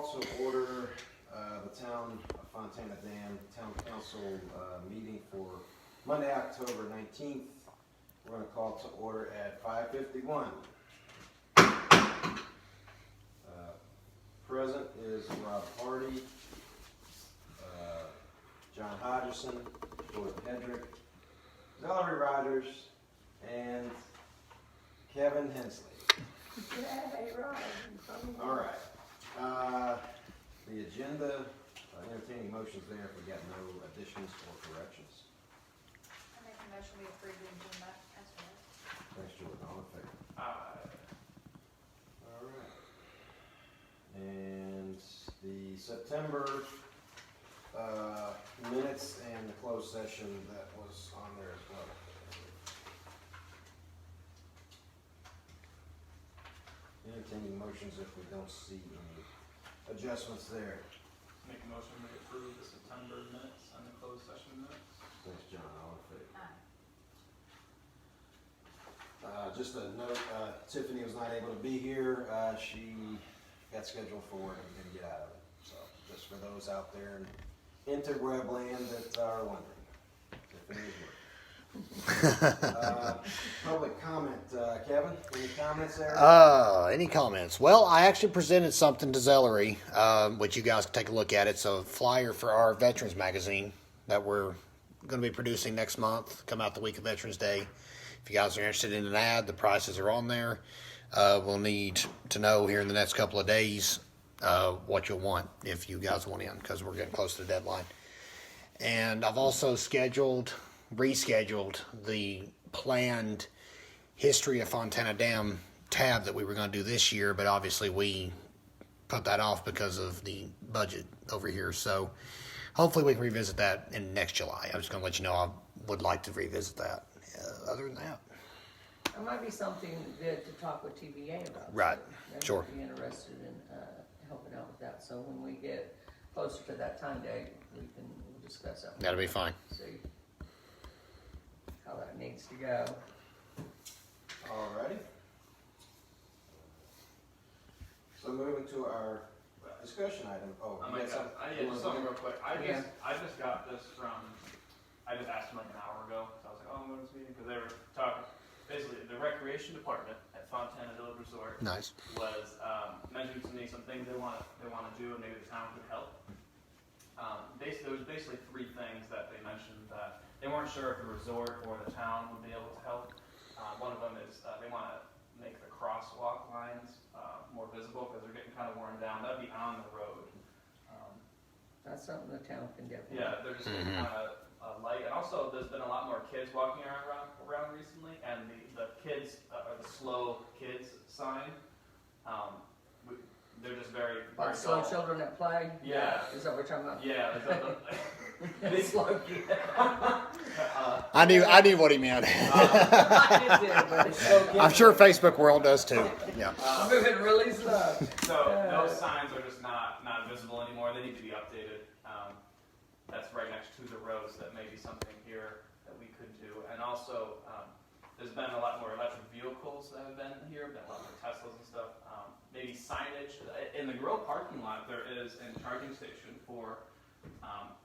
call to order the Town of Fontana Dam Town Council meeting for Monday, October 19th. We're going to call to order at 5:51. Present is Rob Hardy, John Hodgson, George Hedrick, Valerie Rogers, and Kevin Hensley. Hey, Ryan. All right. The agenda, entertaining motions there if we got no additions or corrections. I make a motion we approve the agenda as well. Thanks, Jordan. All in favor? All right. And the September minutes and the closed session that was on there as well. Entertaining motions if we don't see any adjustments there. Make a motion to approve the September minutes and the closed session minutes. Thanks, John. All in favor? Aye. Just a note, Tiffany was not able to be here. She got scheduled for work and didn't get out of it. So just for those out there in interweb land that are wondering, Tiffany is working. Public comment, Kevin, any comments there? Any comments? Well, I actually presented something to Zellery, which you guys can take a look at. It's a flyer for our Veterans magazine that we're going to be producing next month, come out the week of Veterans Day. If you guys are interested in an ad, the prices are on there. We'll need to know here in the next couple of days what you'll want if you guys want in, because we're getting close to the deadline. And I've also rescheduled the planned History of Fontana Dam tab that we were going to do this year, but obviously we put that off because of the budget over here. So hopefully we can revisit that in next July. I'm just going to let you know I would like to revisit that. Other than that, It might be something good to talk with TVA about. Right, They sure. might be interested in helping out with that. So when we get closer to that time date, we'll discuss that. That'll be fine. See how that needs to go. All righty. So moving to our discussion item. Oh, you got something? Just something real quick. I Yeah. just got this from, I just asked them like an hour ago. So I was like, oh, I'm going to this meeting, because they were talking, basically the recreation department at Fontana Village Resort Nice. was mentioning to me some things they want to do and maybe the town could help. There was basically three things that they mentioned that they weren't sure if the resort or the town would be able to help. One of them is they want to make the crosswalk lines more visible because they're getting kind of worn down. That'd be on the road. That's something the town can definitely. Yeah, they're just getting kind of light. And also, there's been a lot more kids walking around recently, and the kids, or the slow kids sign, they're just very Like slow dull. children that play? Yeah. Is that what you're talking about? Yeah, It's slow kids. I knew what he meant. I did, but it's slow kids. I'm sure Facebook world does too. Yeah. Moving really slow. So those signs are just not visible anymore. They need to be updated. That's right next to the roads. That may be something here that we could do. And also, there's been a lot more electric vehicles that have been here. Been a lot more Teslas and stuff. Maybe signage in the grill parking lot. There is a charging station for.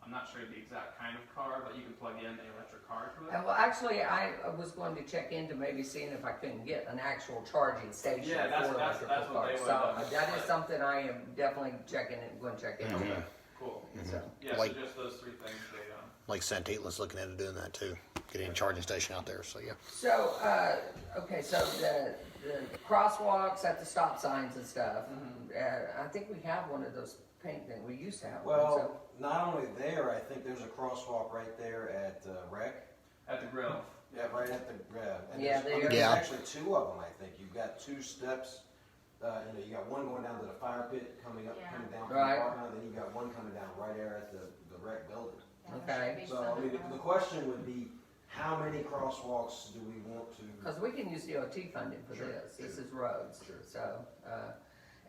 I'm not sure the exact kind of car, but you can plug in an electric car to it. Well, actually, I was going to check into maybe seeing if I couldn't get an actual charging station Yeah, that's for electrical what they cars. would, So that is something I am definitely going to check into. Mhm. Cool. So, Yeah, Like- so just those three things. They Like St. Eitla's looking into doing that too. Getting a charging station out there. So yeah. so okay, so the crosswalks at the stop signs and stuff. I think we have one of those paint things. We used to have one. So. Well, not only there, I think there's a crosswalk right there at Rec. at the grill. Yeah, right at the and Yeah, there's Yeah. actually two of them. I think you've got two steps. You got one going down to the fire pit, coming down from Right. the parking lot. Then you got one coming down right there at the Rec building. Yeah, there Okay. should be So I some mean, of the them. question would be, how many crosswalks do we want to? Because we can use DOT funding for Sure, this. This sure. is roads. Sure. So,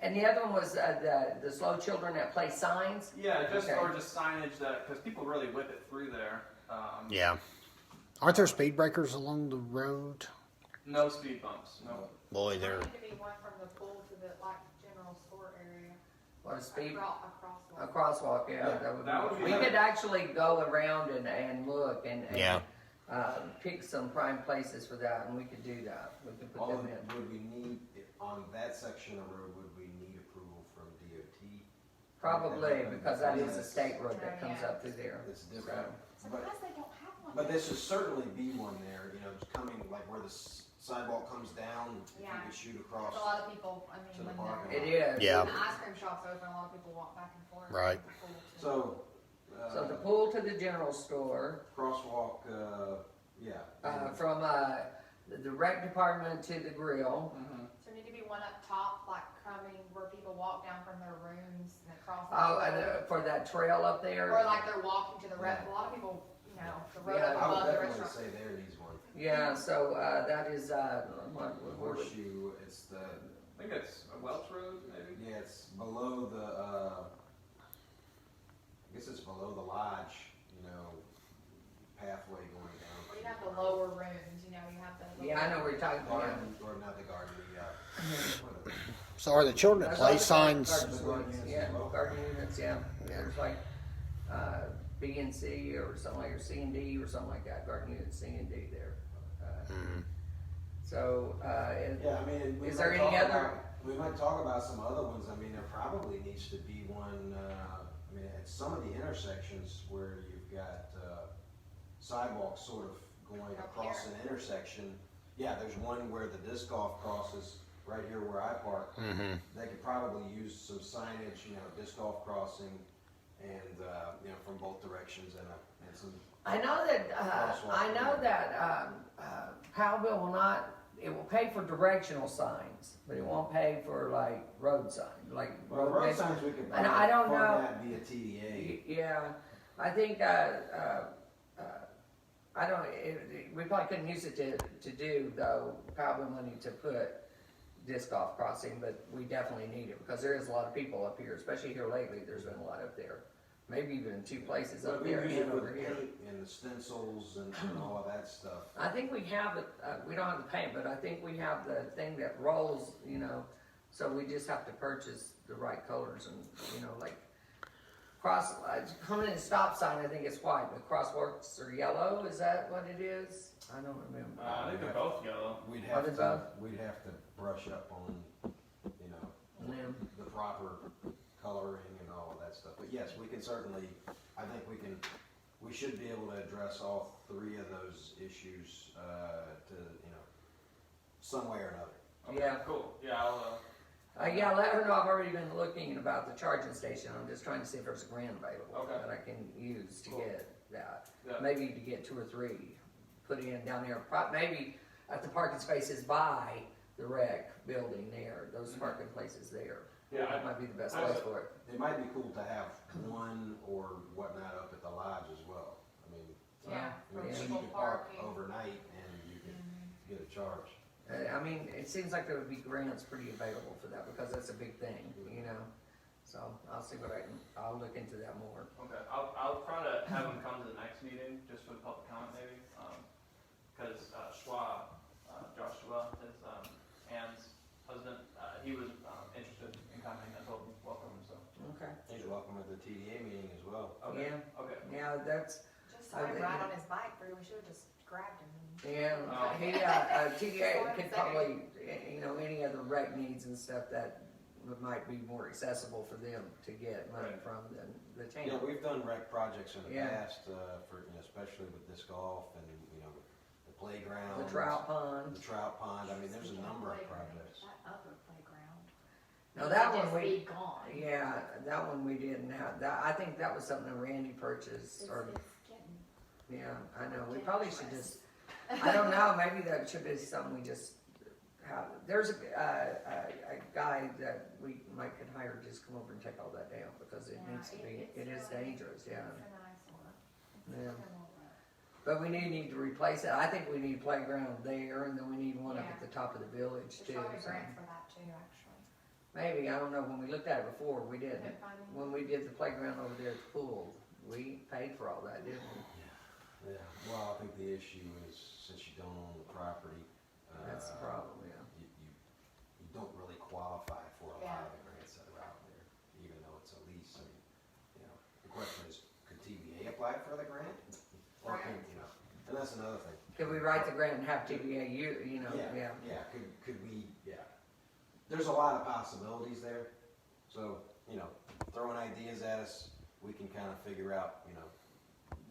and the other one was the slow children that play signs. Yeah, just Okay. or just signage that because people really whip it through there. Yeah. Aren't there speed breakers along the road? No speed bumps. No. Boy, they're. There could be one from the pool to the general store area. what a speed, A a crosswalk. crosswalk, yeah, Yeah, that would be. We nice. could actually go around and look and Yeah. pick some prime places for that, and we could do that. We could put All them in. would we need, on that section of road, would we need approval from DOT? Probably, because that is a state road that comes Yeah. up through there. It's different. Surprised they don't have one. But there should certainly be one there, you know, just coming, like where the sidewalk comes down, if you Yeah. could shoot There's across. a lot of people, I To mean, the when parking they're. It is. Yeah. When the ice cream shop's open, a lot of people walk back and forth. Right. So, So the pool to the general store, crosswalk, yeah. from the rec department to the grill. Mhm. So there need to be one up top, like coming where people walk down from their rooms and across. the Oh, road. for that trail up there. Or like they're walking to the rec, Yeah. a lot of people, you know, the road Yeah, up I would above the definitely restaurant. say there needs one. Yeah, so that is The horseshoe, it's the, I think it's a Welch Road, maybe? yeah, it's below the, I guess it's below the lodge, you know, pathway going down. Or you have the lower rooms, you know, you have the. Yeah, I know where you're talking about. Garden, or not the garden, the, So are the children at play signs? Garden units, yeah, garden units, yeah. There's like B and C or something like, or C and D or something like that. Garden unit C and D there. So yeah, I mean, we Is might there talk any other- about, we might talk about some other ones, I mean, there probably needs to be one, I mean, at some of the intersections where you've got, sidewalks sort of going Up across here. an intersection. Yeah, there's one where the disc golf crosses, right here where I park. Mm-hmm. They could probably use some signage, you know, disc golf crossing, and, you know, from both directions, and some, I know that Powellville will not. It will pay for directional signs, but it won't pay for like road signs, like well, road road signs we could And probably I don't fund know. that via TDA. Yeah, I think I don't. We probably couldn't use it to do though Powellville money to put disc golf crossing, but we definitely need it because there is a lot of people up here, especially here lately. There's been a lot up there, maybe even in two places But up we there use it and with over here. paint and the stencils and all of that stuff. I think we have it. We don't have the paint, but I think we have the thing that rolls. You know, so we just have to purchase the right colors and you know like. Coming in stop sign, I think it's white, but crosswalks are yellow. Is that what it is? I don't remember. I think they're both yellow. We'd Are have they to, both? we'd have to brush up on, you know, Yeah. the proper coloring and all of that stuff. But yes, we can certainly, I think we should be able to address all three of those issues, to, you know, some way or another. Okay, Yeah. Cool, yeah, I'll, Yeah, let her know I've already been looking about the charging station. I'm just trying to see if there's a grant available Okay. that I can use to Cool. get that. yeah. Maybe to get 2 or 3 put in down there. Maybe at the parking spaces by the rec building there, those parking places there. Yeah, That might be the best I- place for it. It might be cool to have one or whatnot up at the lodge as well. I mean, Yeah, I for mean, so you people could park parking. overnight and you could get a charge. I mean, it seems like there would be grants pretty available for that because that's a big thing, you know? So I'll see what I'll look into that more. Okay, I'll try to have him come to the next meeting, just for the public comment maybe, because Schwab, Joshua, his, Ann's husband, he was, interested in coming, I told him, welcome, so. Okay. He's welcome at the TDA meeting as well. Okay, Yeah. okay. Yeah, that's, Just saw him I- ride on his bike through, we should've just grabbed him. yeah, Oh. he, TDA could probably, you know, any other rec needs and stuff that might be more accessible for them to get money Right. from than the Yeah, town. we've done rec projects in the Yeah. past, for, you know, especially with disc golf and, you know, the playground. The trout pond. The trout pond, I mean, there's a number of Playground, projects. That other playground. No, that Should one just we, be gone. yeah, that one we didn't have, that, I think that was something that Randy purchased It's or, getting, yeah, I know, we probably should just, I don't know, maybe that should be something we just have, there's a guy that we might could hire to just come over and take all that down because it Yeah, needs to be, it's it is really- dangerous, yeah. it's an eyesore. Yeah. It's a little bit. But we need to replace it. I think we need a playground there, and then we need one up at Yeah. the top of the village There's too. probably so. grants for that too, actually. Maybe, I don't know, when we looked at it before, we didn't. Couldn't find any. When we did the playground over there at the pool, we paid for all that, didn't we? Yeah, well, I think the issue is, since you don't own the property, That's the problem, yeah. you don't really qualify for a lot Yeah. of the grants that are out there, even that's another thing. Could we write the grant and have TVA, you know, yeah. Yeah, could we, yeah. There's a lot of possibilities there, so, you know, throwing ideas at us, we can kind of figure out, you know,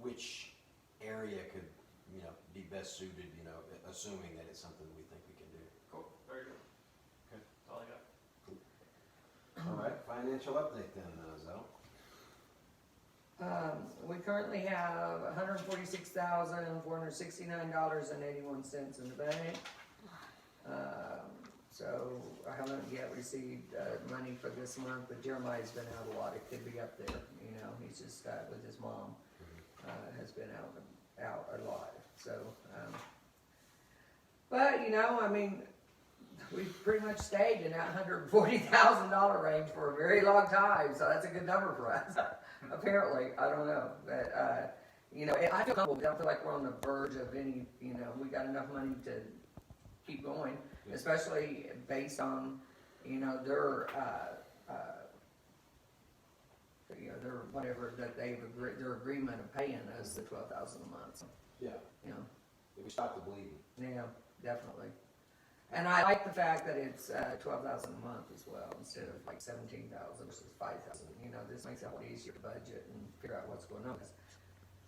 which area could, you know, be best suited, you know, assuming that it's something we think we can do. Cool, very good. Good, that's all I got. All right, financial update then, Zell. We currently have $146,469.81 in the bank. So I haven't yet received money for this month, but Jeremiah's been out a lot. It could be up there, you know. He's just with his mom, has been out a lot. So, but you know, I mean, we've pretty much stayed in that $140,000 range for a very long time. So that's a good number for us. Apparently, I don't know, but you know, I feel comfortable. I don't feel like we're on the verge of any. You know, we got enough money to keep going, especially based on, you know, their their whatever that they've agreed, their agreement of paying us the $12,000 a month. So, Yeah, you know, if we stop the bleeding. yeah, definitely. And I like the fact that it's $12,000 a month as well, instead of like $17,000 versus $5,000. You know, this makes it a lot easier to budget and figure out what's going on. 'Cause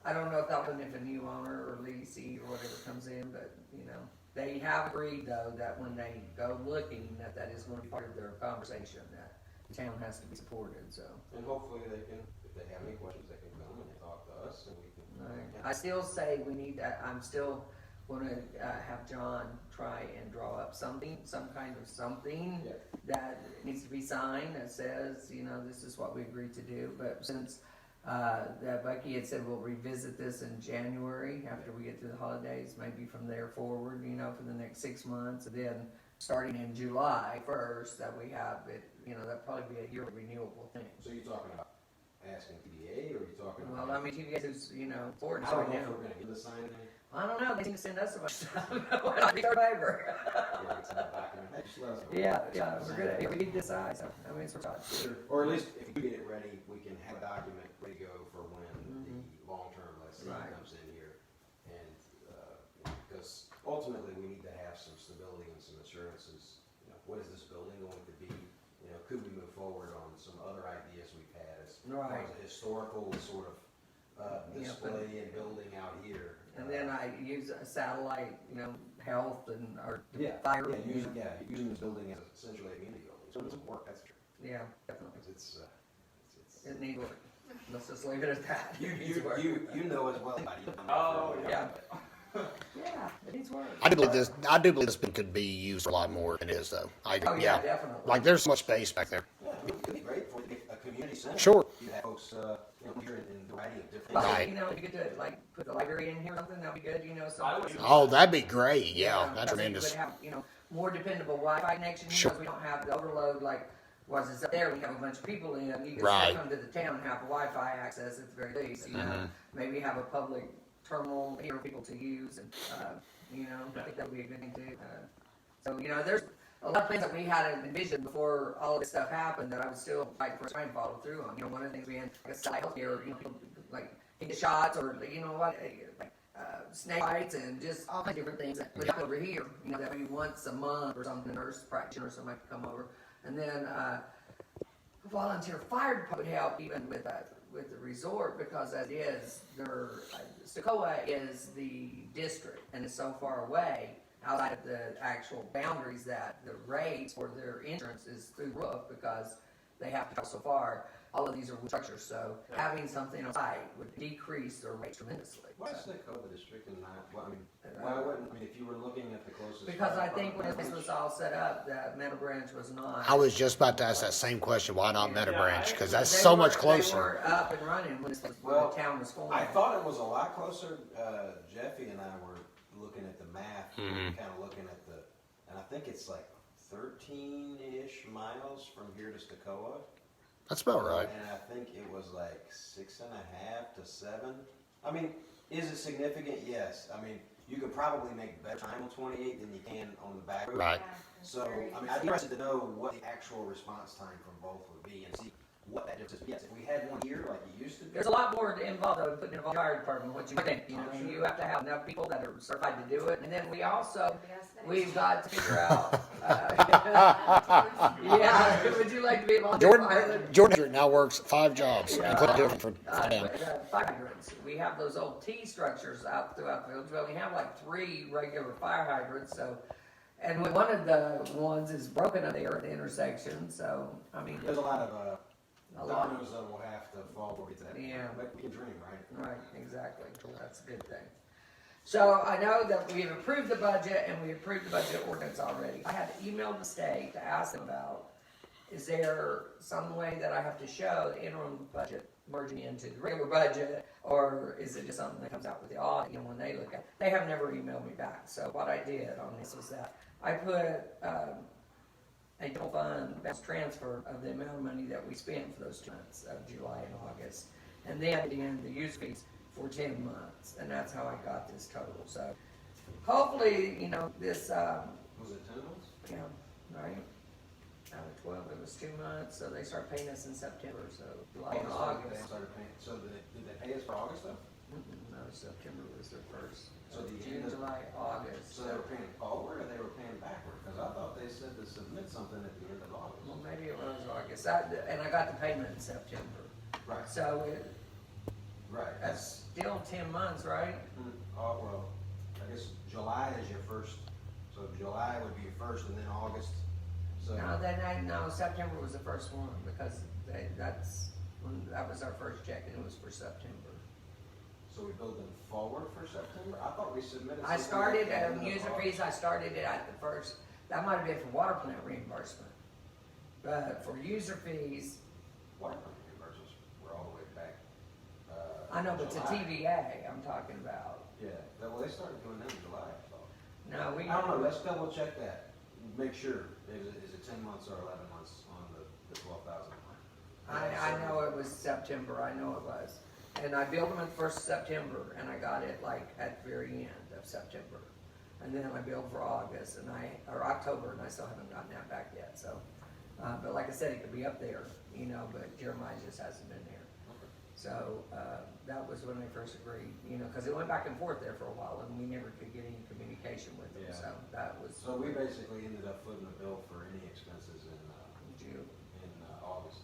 I don't know if that'll happen if a new owner or leasee or whatever comes in, but you know, they have agreed though that when they go looking, that is going to be part of their conversation, that the town has to be supported. So And hopefully they can, if they have any questions, they can come and talk to us and we can. I still say we need that. I'm still going to have John try and draw up something, some kind of something Yeah. that needs to be signed that says, you know, this is what we agreed to do. But since that Bucky had said we'll revisit this in January after we get through the holidays, maybe from there forward, you know, for the next 6 months, and then starting in July 1st, that we have it, you know, that'd probably be a year renewable thing. So you're talking about asking TDA or are you talking about? Well, I mean, TVA is, you know, for it I don't right know if now. we're gonna get the sign thing. I don't know, they seem to send us so much stuff. I'll be our neighbor. Yeah, it's in the document. Hey, just let us know. Yeah, we're good. If we need this size, I mean, it's for Or at least if we get it ready, we can have a document ready to go for when the long-term lessee Right. comes in here. And, because ultimately we need to have some stability and some assurances, you know, what is this building going to be? You know, could we move forward on some other ideas we've had as far Right. as a historical sort of, display and building out here? And then I use a satellite, you know, health and, or Yeah, fire. using this building as essentially a community building, so it doesn't work, that's true. Yeah, definitely. 'Cause it's It needs work. Let's just leave it at that. It needs you work. know as well. Buddy. Oh, Yeah. Yeah, it needs work. I do believe this could be used a lot more than it is, though. I agree. Oh, yeah, definitely. Like there's so much space back there. Yeah, it could be great for a community center. Sure. You have folks, you know, here in a variety of different. Like, Right. you know, if you get to like put the library in here or something, that'd be good, you know, I would something. use Oh, that'd be great. Yeah, that's I think tremendous. We would have, you know, more dependable Wi-Fi connection, Sure. because we don't have the overload like was it's up there. We have a bunch of people in. You can Right. still come to the town and have Wi-Fi access at the very least. You know, maybe have a public terminal here for people to use, and you know, I think that would be a good thing too. So you know, there's a lot of things that we had envisioned before all of this stuff happened that I would still like for trying to follow through on. You know, one of the things we had like a site here, you know, people like can get shots or you know what, like snake bites and just all kinds of different things that we have over here. You know, that maybe once a month or something, a nurse practitioner or somebody could come over, and then a volunteer fire department would help even with the resort, because as is, Stokoa is the district and it's so far away outside of the actual boundaries that the rates for their entrance is through the roof, because they have to go so far. All of these are wood structures, so having something on site would decrease their rates tremendously. Why is the code district and not, well, I mean, why wouldn't, I mean, if you were looking at the closest. Because I fire think when department, this was all set up, that Meadow Branch was not. I was just about to ask that same question. Why not Meadow Yeah, Branch? Because that's They so much weren't- closer. They weren't up and running when Well, the town was formed. I thought it was a lot closer. Jeffy and I were looking at the map, Mm-hmm. kind of looking at and I think it's like 13-ish miles from here to Stokoa. That's about right. And I think it was like 6.5 to 7. I mean, is it significant? Yes. I mean, you could probably make better time on 28 than you can on the back road. Right. So, I mean, I'd be interested to know what the actual response time from both would be and see what that difference is. Yes, if we had one here like it used to There's a lot more involved though in putting in a fire department, what you think, you know, you have to have enough people that are certified to do it, and then we also, we've got to figure out, yeah, would you like to be a volunteer fireman? Jordan now works 5 jobs, including doing it for them. Fire hydrants, we have those old T structures out throughout the village, well, we have like 3 regular fire hydrants, so, and one of the ones is broken up there at the intersection, so, I mean. There's a lot of, A lot. dominoes that will have to fall before we get to that. Yeah. But we can dream, right? Right, exactly, that's a good thing. So I know that we've approved the budget and we approved the budget ordinance already. I had emailed the state to ask them about, is there some way that I have to show the interim budget merging into the regular budget, or is it just something that comes out with the audit, you know, when they look at it? They have never emailed me back, so what I did on this was that I put, a general fund balance transfer of the amount of money that we spent for those 2 months of July and August, and then at the end the use fees for 10 months, and that's how I got this total. So hopefully, you know, this, Was it 10 months? yeah, right? Out of 12, it was 2 months, so they start paying us in September, so July and They August. started paying, so did they pay us for August though? No, September was their first. So the June, end of- July, August. So they were paying forward or they were paying backward? Because I thought they said to submit something at the end of August. Well, maybe it was August, and I got the payment in September. Right, So it, right. that's still 10 months, right? Oh, well, I guess July is your first, so July would be your first and then August, so. No, September was the first one, because that was our first check, and it was for September. So we billed them forward for September? I thought we submitted. I something started, at the end of user August. fees, I started it at the first, that might have been for water plant reimbursement. But for user fees, Water plant reimbursements were all the way back. I know, but it's a July. TVA I'm talking about. Yeah, well, they started doing that in July, I thought. No, we. I don't know, let's double check that, make sure, is it 10 months or 11 months on the 12,000? I know it was September, I know it was. And I billed them at the first of September, and I got it like at the very end of September. And then I billed for August, or October, and I still haven't gotten that back yet, so. But like I said, it could be up there, you know, but Jeremiah just hasn't been there. Okay. So, that was when I first agreed, you know, cause it went back and forth there for a while, and we never could get any communication with them, Yeah. so that was. So we basically ended up footing the bill for any expenses in June August.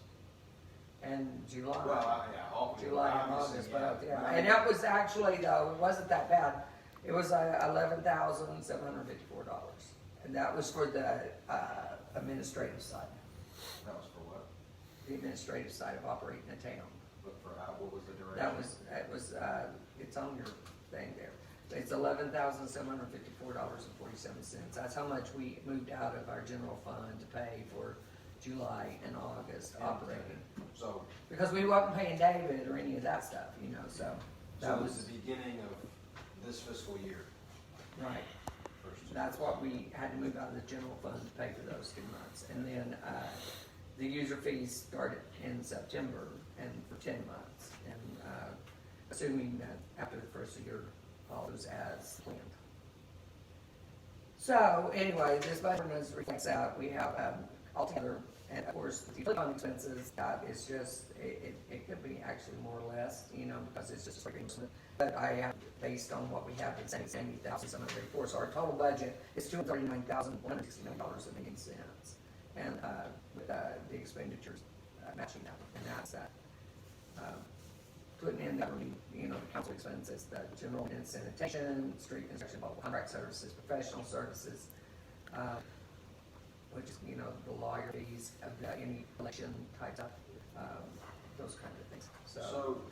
and July. Well, yeah, all. July and obviously, August, both, yeah. But I And mean, that was actually, though, it wasn't that bad. It was $11,754. And that was for the administrative side, That was for what? the administrative side of operating a town. But for, what was the duration? It's on your thing there. It's $11,754.47. That's how much we moved out of our general fund to pay for July and August operating. So, Because we wasn't paying David or any of that stuff, you know, so that it was, was the beginning of this fiscal year. right. First two That's months. what we had to move out of the general fund to pay for those 2 months. And then, the user fees started in September and for 10 months. And, assuming that after the first year, all was as planned. So, anyway, this budget ordinance reflects out, we have, altogether, and of course, the utility fund expenses, it's just, it could be actually more or less, you know, because it's just a reimbursement. But I have, based on what we have, it's $70,734, so our total budget is $239,169.80. And, with, the expenditures, matching that, and that's that. Putting in that, you know, the council expenses, the general and sanitation, street construction, contract services, professional services, which is, you know, the lawyer fees, any election type of, those kind of things, So,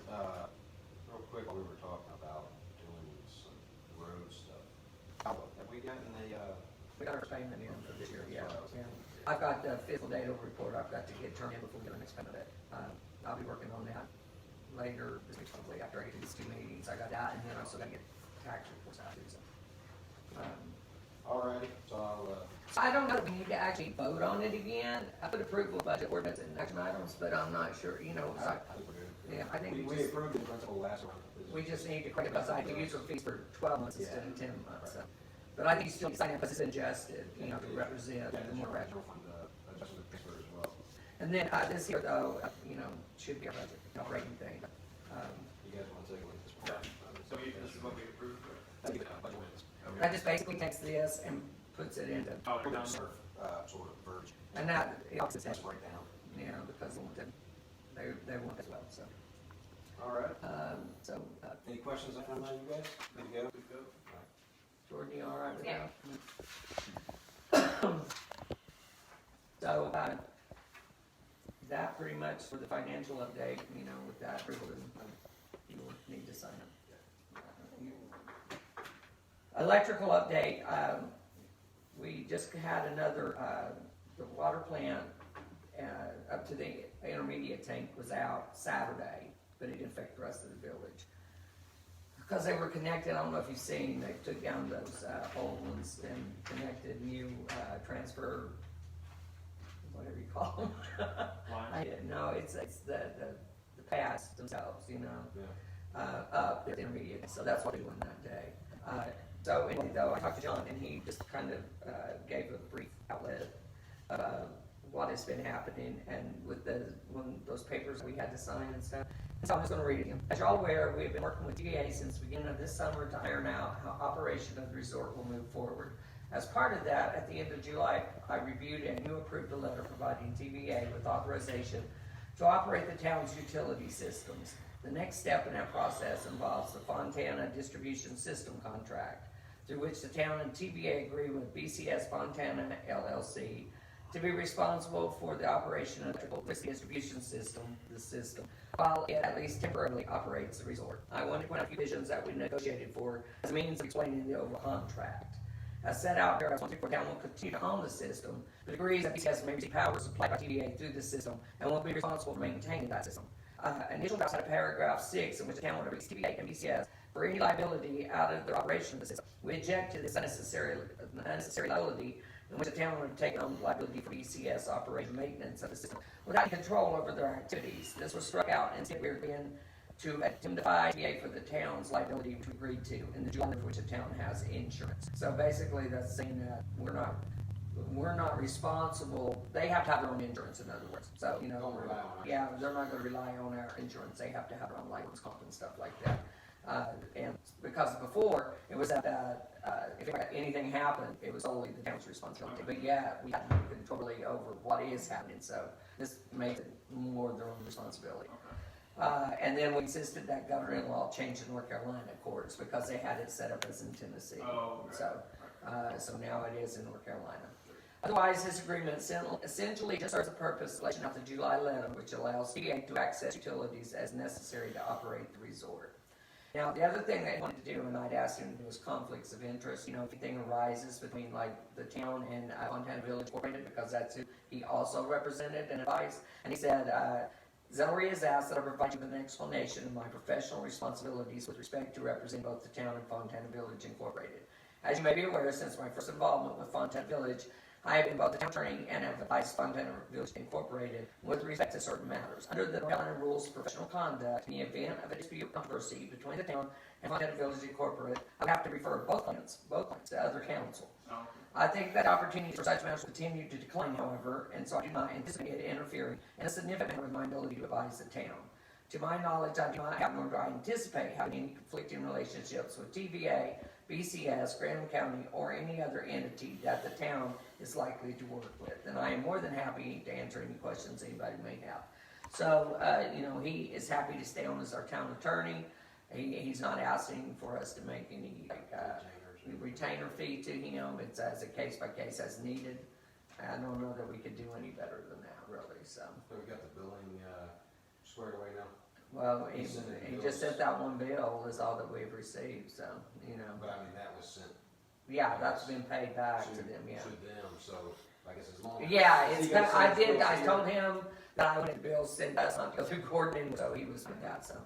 real quick, we were talking about doing some road stuff. Have we gotten we got our payment in for this year, yeah. I've got the fiscal data report I've got to get turned in before we get the next payment of it. I'll be working on that later this week, probably after I get these 2 meetings. I got that, and then I also gotta get tax reports out too, so. alrighty, so I'll, So I don't know if we need to actually vote on it again. I put approval of budget ordinance and action items, but I'm not sure, you know, I think we're good. yeah, I think We just, approved in principle last round. we just need to credit aside the user fees for 12 months instead of 10 months, so. But I think you still sign it because it's adjusted, you know, to represent Yeah, the more general rational. fund, adjustment transfer as well. And then, this here though, you know, should be a budget operating thing. You guys wanna take a look at this? So this is what we approved. That just basically takes this and puts it into, Oh, we're done. Sort of version. and that, it also says, That's breakdown. you know, because they want as well, so. All right. So, Any questions on that, you guys? Good to go? Good to go. Jordan, you all right with Yeah. that? So, that pretty much for the financial update, you know, with that, you will need to sign it. Electrical update, we just had another, the water plant, up to the intermediate tank was out Saturday, but it didn't affect the rest of the village. Because they were connected, I don't know if you've seen, they took down those, old ones and connected new, transfer, whatever you call them. I didn't know, it's the pads themselves, you know, Yeah. up at the intermediate, so that's what we're doing that day. So anyway, though, I talked to John and he just kind of, gave a brief outlet of, what has been happening and with those papers we had to sign and stuff. So I'm just gonna read it again. As you're all aware, we've been working with TVA since the beginning of this summer to iron out how operation of the resort will move forward. As part of that, at the end of July, I reviewed and you approved a letter providing TVA with authorization to operate the town's utility systems. The next step in that process involves the Fontana distribution system contract, through which the town and TVA agree with BCS Fontana LLC to be responsible for the operation of the electrical distribution system, while it at least temporarily operates the resort. I want to point out a few visions that we negotiated for as a means of explaining the overall contract. As set out there, I want to report town will continue to own the system, but agrees that BCS may receive powers supplied by TVA through the system and will be responsible for maintaining that system. Initial drafts had a paragraph 6 in which the town would release TVA and BCS for any liability out of the operation of the system. We objected to this unnecessary liability in which the town would take on liability for BCS operation maintenance of the system without control over their activities. This was struck out and instead we were being to indemnify TVA for the town's liability, which we agreed to, in the July of which the town has insurance. So basically that's saying that we're not responsible. They have to have their own insurance, in other words. So, you know, Don't rely on us. yeah, they're not gonna rely on our insurance. They have to have their own license comp and stuff like that. And because before, it was that, if anything happened, it was only the town's responsibility. But yeah, we have control over what is happening, so this makes it more their own responsibility. And then we insisted that government law change the North Carolina courts because they had it set up as in Tennessee. Oh, okay. So now it is in North Carolina. Otherwise, this agreement essentially just serves the purpose of the July letter, which allows TVA to access utilities as necessary to operate the resort. Now, the other thing they wanted to do, and I'd asked him, was conflicts of interest. You know, if anything arises between like the town and Fontana Village Incorporated, because that's who he also represented and advised. And he said, Zellery has asked that I provide you with an explanation of my professional responsibilities with respect to representing both the town and Fontana Village Incorporated. As you may be aware, since my first involvement with Fontana Village, I have been both the town attorney and have advised Fontana Village Incorporated with respect to certain matters. Under the North Carolina Rules of Professional Conduct, in the event of a dispute or controversy between the town and Fontana Village Incorporated, I would have to refer both claimants to other counsel. Oh, I think that opportunity for such matters will continue to decline, however, and so I do not anticipate it interfering in a significant manner with my ability to advise the town. To my knowledge, I do not have nor do I anticipate having any conflicting relationships with TVA, BCS, Graham County, or any other entity that the town is likely to work with. And I am more than happy to answer any questions anybody may have. So, you know, he is happy to stay on as our town attorney. He's not asking for us to make any retainer fee to him. It's as a case by case as needed. I don't know that we could do any better than that, really. So we got the billing squared away now. well, he just sent that one bill is all that we've received. So you know. But I mean that was sent. Yeah, that's been paid back to them. Yeah. To them. So I guess as long as Yeah, it's. I told him that I wanted the bills sent. That's not to go through court, and so he was with that. So.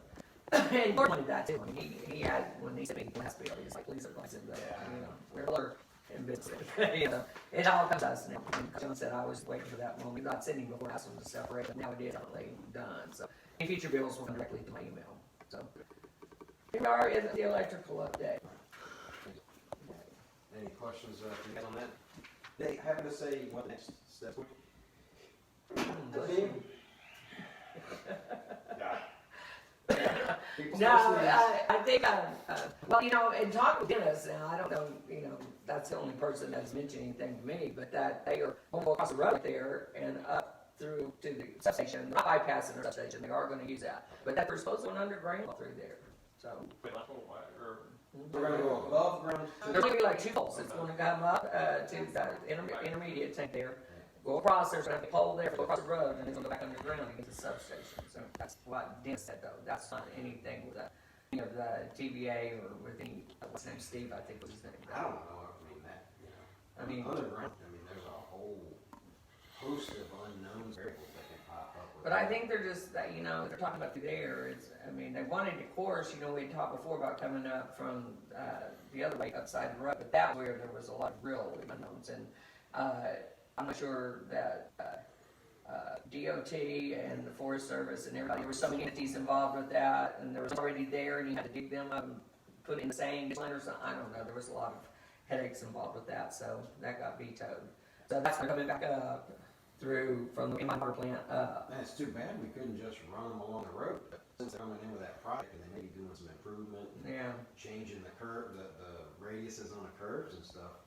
And Gordon wanted that too. I mean, he had when he sent me the last bill, he was like, "Please advise him that you know we're alert in business." You know, it all comes to us now. And John said I was waiting for that moment. Not sending before I asked him to separate, but now it is already done. So any future bills will come directly to my email. So here we are in the electrical update. Any questions for you guys on that? They happen to say what the next steps would be? People No, still sneeze. I think, well, you know, and talk with Dennis, now, I don't know, you know, that's the only person that's mentioned anything to me, but that they are going to go across the road there and up through to the substation, not bypassing the substation, they are gonna use that, but that they're supposed to go underground through there, so. Wait, level what, or We're gonna go above ground. There's gonna be like two poles, it's gonna come up, to the intermediate tank there, go across, there's gonna be a pole there, go across the road, and then it's gonna go back underground against the substation, so that's what Dennis said though, that's not anything with the, you know, the TVA or with any, what's his name, Steve, I think was his name. I don't know, I mean, that, you know. I mean- Underground, I mean, there's a whole host of unknown variables that can pop up. with But I that. think they're just, that, you know, they're talking about through there, it's, I mean, they wanted, of course, you know, we talked before about coming up from, the other way upside the road, but that where there was a lot of real unknowns, and, I'm not sure that, DOT and the Forest Service and everybody, there were so many entities involved with that, and there was already there, and you had to dig them up and put it in the same line or something, I don't know, there was a lot of headaches involved with that, so that got vetoed. So that's coming back up through, from the water plant up. Man, it's too bad we couldn't just run them along the road, but since they're coming in with that project and they may be doing some improvement, Yeah, changing the curve, the radiuses on the curves and stuff,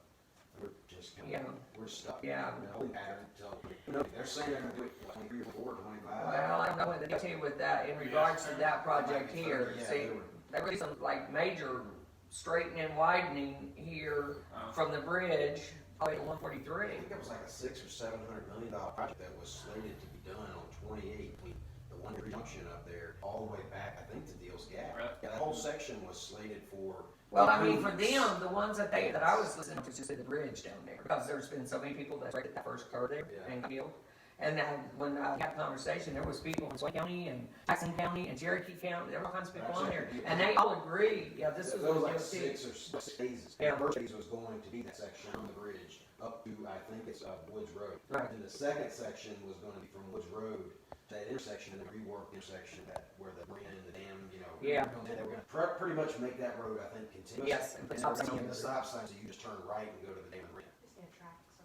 we're just kind of, Yeah. we're stuck. Yeah. In the holding pattern until, you know, they're saying they're gonna do it 23 or 4, 25. well, I don't know what the DOT with that, in regards to that project here, Yeah, see, there was some like major straightening and widening here from the bridge all the way to one I 43. think it was like a $600 or $700 million project that was slated to be done on 28 between the one junction up there all the way back, I think, to Deal's Gap. Really? Yeah, that whole section was slated for. Well, I mean, for them, the ones that I was listening to just did the bridge down there, because there's been so many people that's right at that first curve there Yeah. and killed. And when I had a conversation, there was people from Swain County and Jackson County and Cherokee County, there were all kinds of people on there, and they all agreed, yeah, this was There was what like DOT. 6 or 6 phases. Yeah. The first phase was going to be that section on the bridge up to, I think it's Woods Road. Right. And the second section was gonna be from Woods Road to that intersection, the reworked intersection where the marina and the dam, you know. Yeah. comes in. They were gonna pretty much make that road, I think, continuous. Yes, and And put there were stop signs gonna be on the it. stop signs, so you just turn right and go to the dam and marina. Just need a track, so.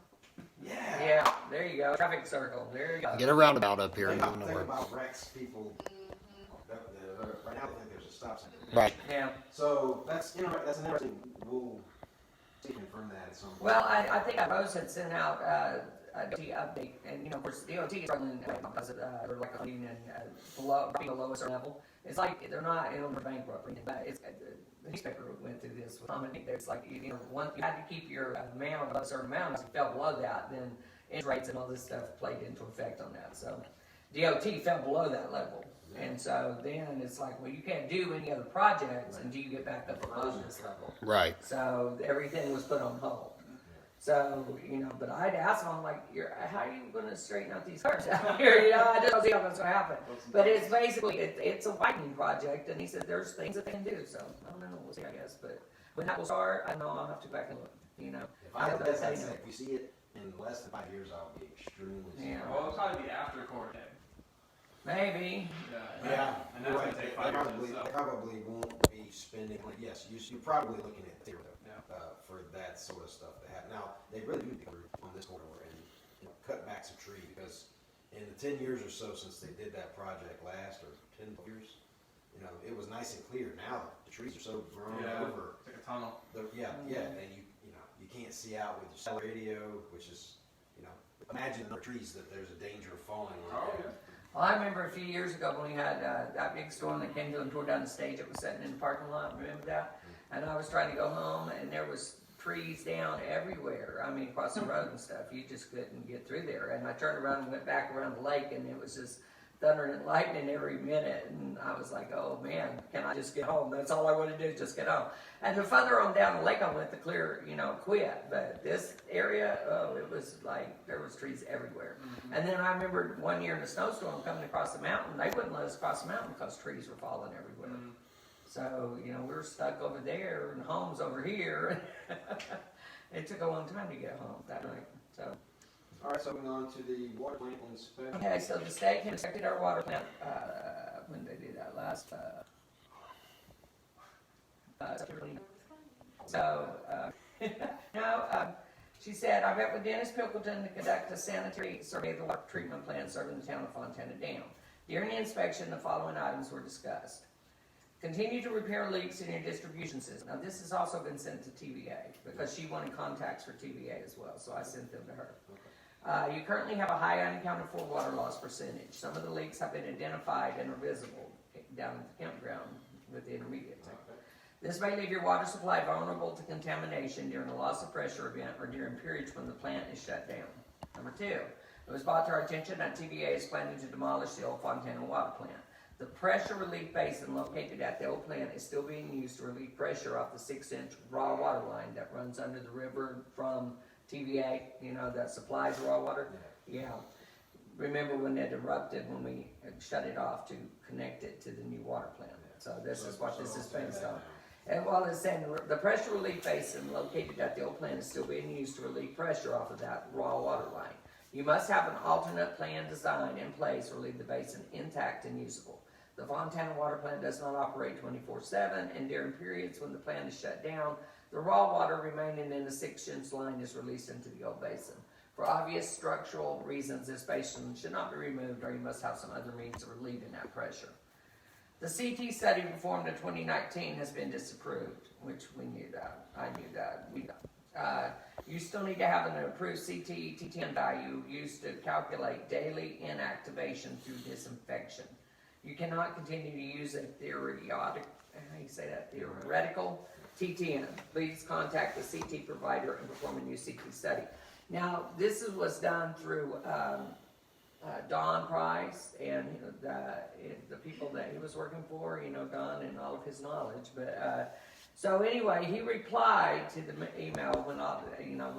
Yeah. Yeah, there you go, traffic circle, there you go. Get a roundabout up here and Think move about, think north. about Rex people, right now they think there's a stop sign. Right. Yeah. So that's an interesting, we'll confirm that at some point. Well, I think Rose had sent out a DOT update, and you know, of course, DOT is struggling because they're like funding and below a certain level. It's like they're not, you know, they're bankrupt or anything, but it's the newspaper went through this with Dominic. It's like you know, you had to keep your amount above a certain amount. If you fell below that, then interest rates and all this stuff played into effect on that. So DOT fell below that level. And so then it's like, well, you can't do any other projects until you get back up above this level. Right. So everything was put on hold. So, you know, but I'd ask him, like, how are you gonna straighten out these cars out here? You know, I just don't see how that's gonna happen. But it's basically, it's a widening project, and he said there's things that they can do, so, I don't know, we'll see, I guess, but when that will start, I know I'll have to go back and look, you know. If I had to guess, I'd know. say if we see it in less than 5 years, I'll be extremely Yeah. well, it'll probably be after court day. Maybe, Yeah, And that's gonna take 5 years in itself. They probably won't be spending, like, yes, you're probably looking at zero, for that sort of stuff to happen. Now, they really do improve on this corridor and, you know, cut back some trees, because in the 10 years or so since they did that project last, or 10 years, you know, it was nice and clear. Now, the trees are so grown Yeah, over. it's like a tunnel. And you know, you can't see out with your cell radio, which is, you know, imagine the trees that there's a danger of falling on. Oh, yeah. well, I remember a few years ago when we had, that big storm that came through and tore down the stage, it was sitting in the parking lot, remember that? And I was trying to go home, and there was trees down everywhere. I mean, across the road and stuff. You just couldn't get through there. And I turned around and went back around the lake, and it was just thundering and lightning every minute. And I was like, oh man, can I just get home? That's all I want to do is just get home. And the further on down the lake I went, the clear, you know, quit. But this area, oh, it was like, there was trees everywhere. And then I remember one year in a snowstorm coming across the mountain, they wouldn't let us cross the mountain because trees were falling everywhere. So, you know, we're stuck over there and home's over here. It took a long time to get home that night, so. All right, so moving on to the water plant inspection. Okay, so the state inspected our water plant, when did they do that, last, September. So, she said, I met with Dennis Pilkington to conduct a sanitary survey of the water treatment plant serving the town of Fontana Dam. During the inspection, the following items were discussed. Continue to repair leaks in your distribution system. Now, this has also been sent to TVA because she wanted contacts for TVA as well, so I sent them to her. You currently have a high unaccounted for water loss percentage. Some of the leaks have been identified and are visible down at the campground with the intermediate tank. This may leave your water supply vulnerable to contamination during a loss of pressure event or during periods when the plant is shut down. Number two, it was brought to our attention that TVA is planning to demolish the old Fontana water plant. The pressure relief basin located at the old plant is still being used to relieve pressure off the 6-inch raw water line that runs under the river from TVA, you know, that supplies raw water. Yeah. Remember when it erupted, when we shut it off to connect it to the new water plant. So this is what this is based on. And while it's saying the pressure relief basin located at the old plant is still being used to relieve pressure off of that raw water line. You must have an alternate plan design in place to leave the basin intact and usable. The Fontana water plant does not operate 24/7, and during periods when the plant is shut down, the raw water remaining in the 6-inch line is released into the old basin. For obvious structural reasons, this basin should not be removed, or you must have some other means of relieving that pressure. The CT study performed in 2019 has been disapproved, which we knew that. I knew that. You still need to have an approved CT T10 value used to calculate daily inactivation through disinfection. You cannot continue to use a theoretical T10. Please contact the CT provider and perform a new CT study. Now, this was done through Don Price and the people that he was working for, you know, Don and all of his knowledge. But so anyway, he replied to the email when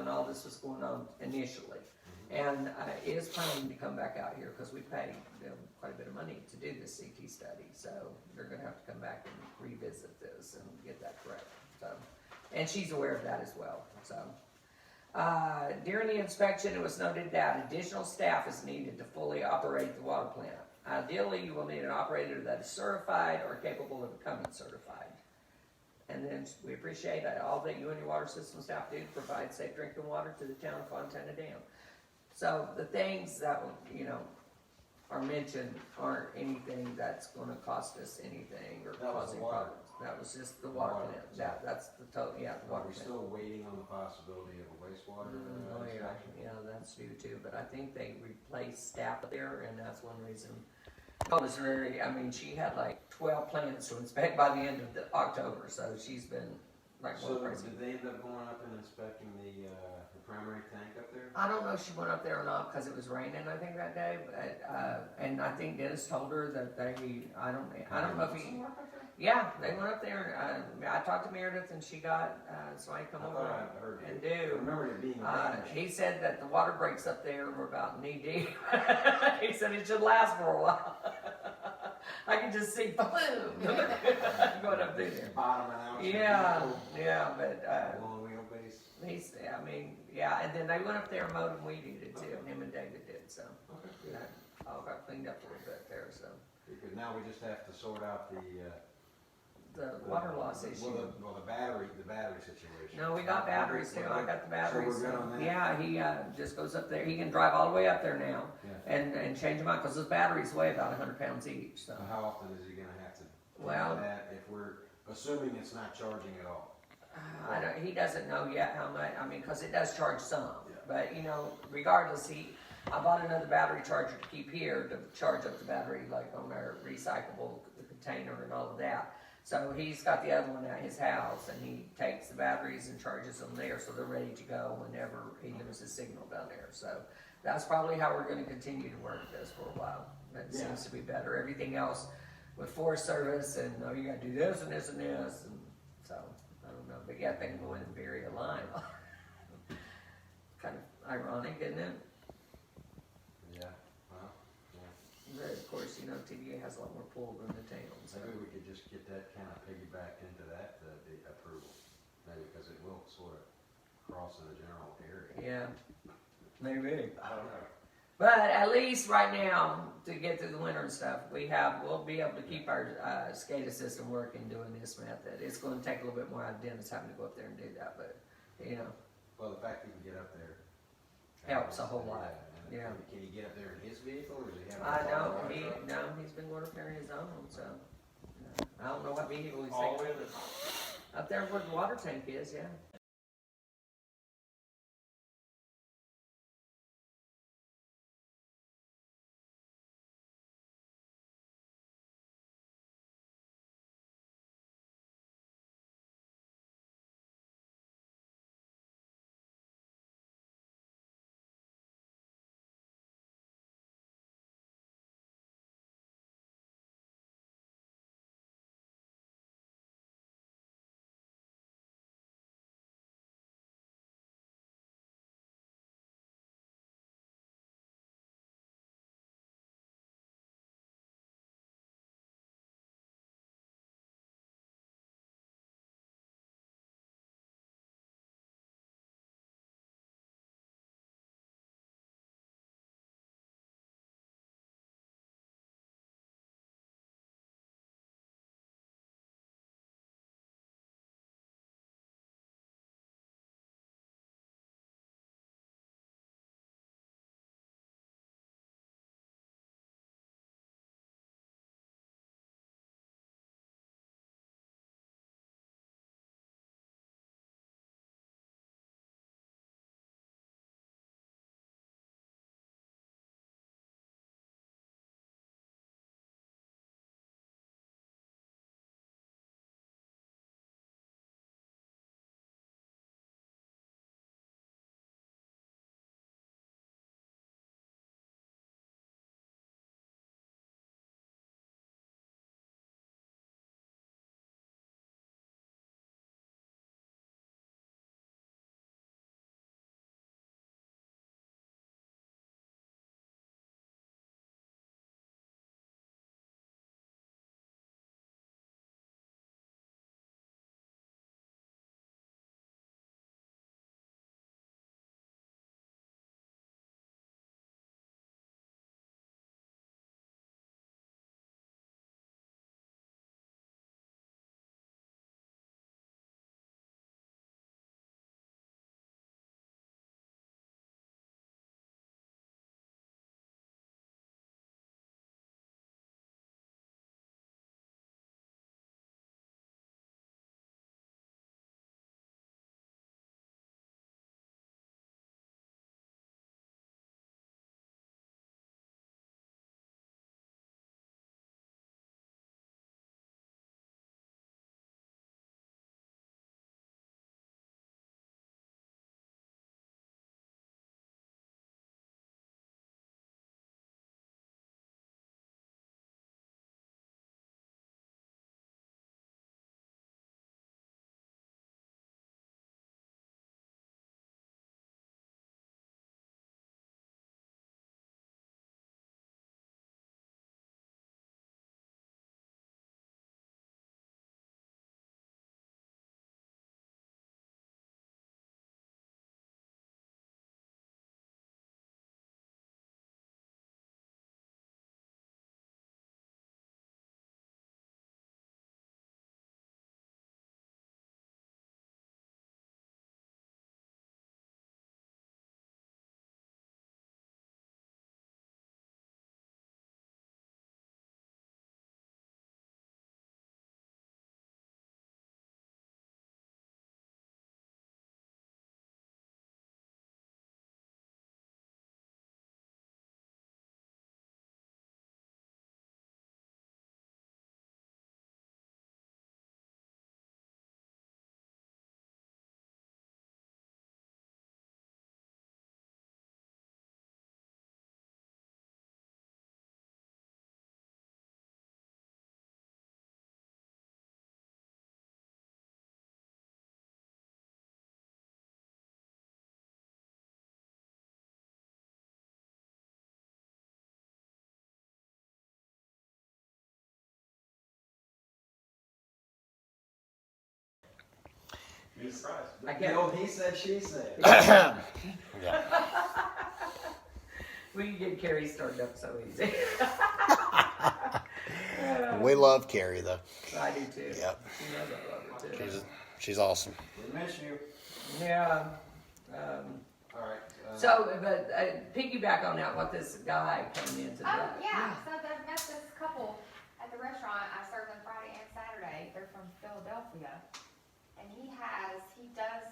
all this was going on initially, and is planning to come back out here because we paid them quite a bit of money to do this CT study. So they're going to have to come back and revisit this and get that correct. So, and she's aware of that as well. So. During the inspection, it was noted that additional staff is needed to fully operate the water plant. Ideally, you will need an operator that is certified or capable of becoming certified. And then we appreciate all that you and your water system staff do to provide safe drinking water to the town of Fontana Dam. So the things that, you know, are mentioned aren't anything that's going to cost us anything or causing problems. That was just the water plant. That's the total, the water plant. We're still waiting on the possibility of a wastewater inspection. Yeah, that's due too, but I think they replaced staff up there, and that's one reason. She had like 12 plants to inspect by the end of October, so she's been like So one crazy. did they end up going up and inspecting the primary tank up there? I don't know if she went up there or not because it was raining, I think, that day. But and I think Dennis told her that I don't know if he. Yeah, they went up there. I talked to Meredith, and she got somebody to come over and do. I remember it being He said that the water breaks up there were about knee deep. He said it should last for a while. I can just see boom going up through there. Bottoming out. Yeah, but long wheelbase. and then they went up there and mowed and weeded it too. Him and David did, so all got cleaned up a little bit there. So Because now we just have to sort out the water loss issue. the battery situation. No, we got batteries too. I got the batteries. So we're good on that? Yeah, he just goes up there. He can drive all the way up there now and change them out because those batteries weigh about 100 pounds each. So So how often is he gonna have to do Well- that if we're assuming it's not charging at all? he doesn't know yet how much. Because it does charge some. Yeah. But regardless, I bought another battery charger to keep here to charge up the battery, like on our recyclable container and all of that. So he's got the other one at his house, and he takes the batteries and charges them there, so they're ready to go whenever he loses signal down there. So that's probably how we're going to continue to work this for a while. That seems to be better. Everything else with Forest Service, and you got to do this and this and this, and so I don't know. But yeah, things go in very aligned. Kind of ironic, isn't it? Yeah, well, yeah. But of course, TVA has a lot more pull than the town. So. Maybe we could just get that kind of piggyback into that, the approval. Maybe because it will sort of cross in the general area. Yeah, maybe. I don't know. But at least right now, to get through the winter and stuff, we'll be able to keep our SCADA system working doing this method. It's going to take a little bit more out of Dennis having to go up there and do that, but Well, the fact he can get up there helps a whole lot. Yeah. Can he get up there in his vehicle, or does he have? I know he's been going up there in his own, so I don't know what vehicle he's All taking the way with us. Up there where the water tank is, yeah. Be surprised. I The can't. old he said, she said. We can get Carrie started up so easy. We love Carrie though. I do too. Yep. She knows I love her too. She's awesome. We miss you. Yeah. All right. So, but piggyback on that, what this guy came in today. Yeah, so I met this couple at the restaurant. I served them Friday and Philadelphia, and he does,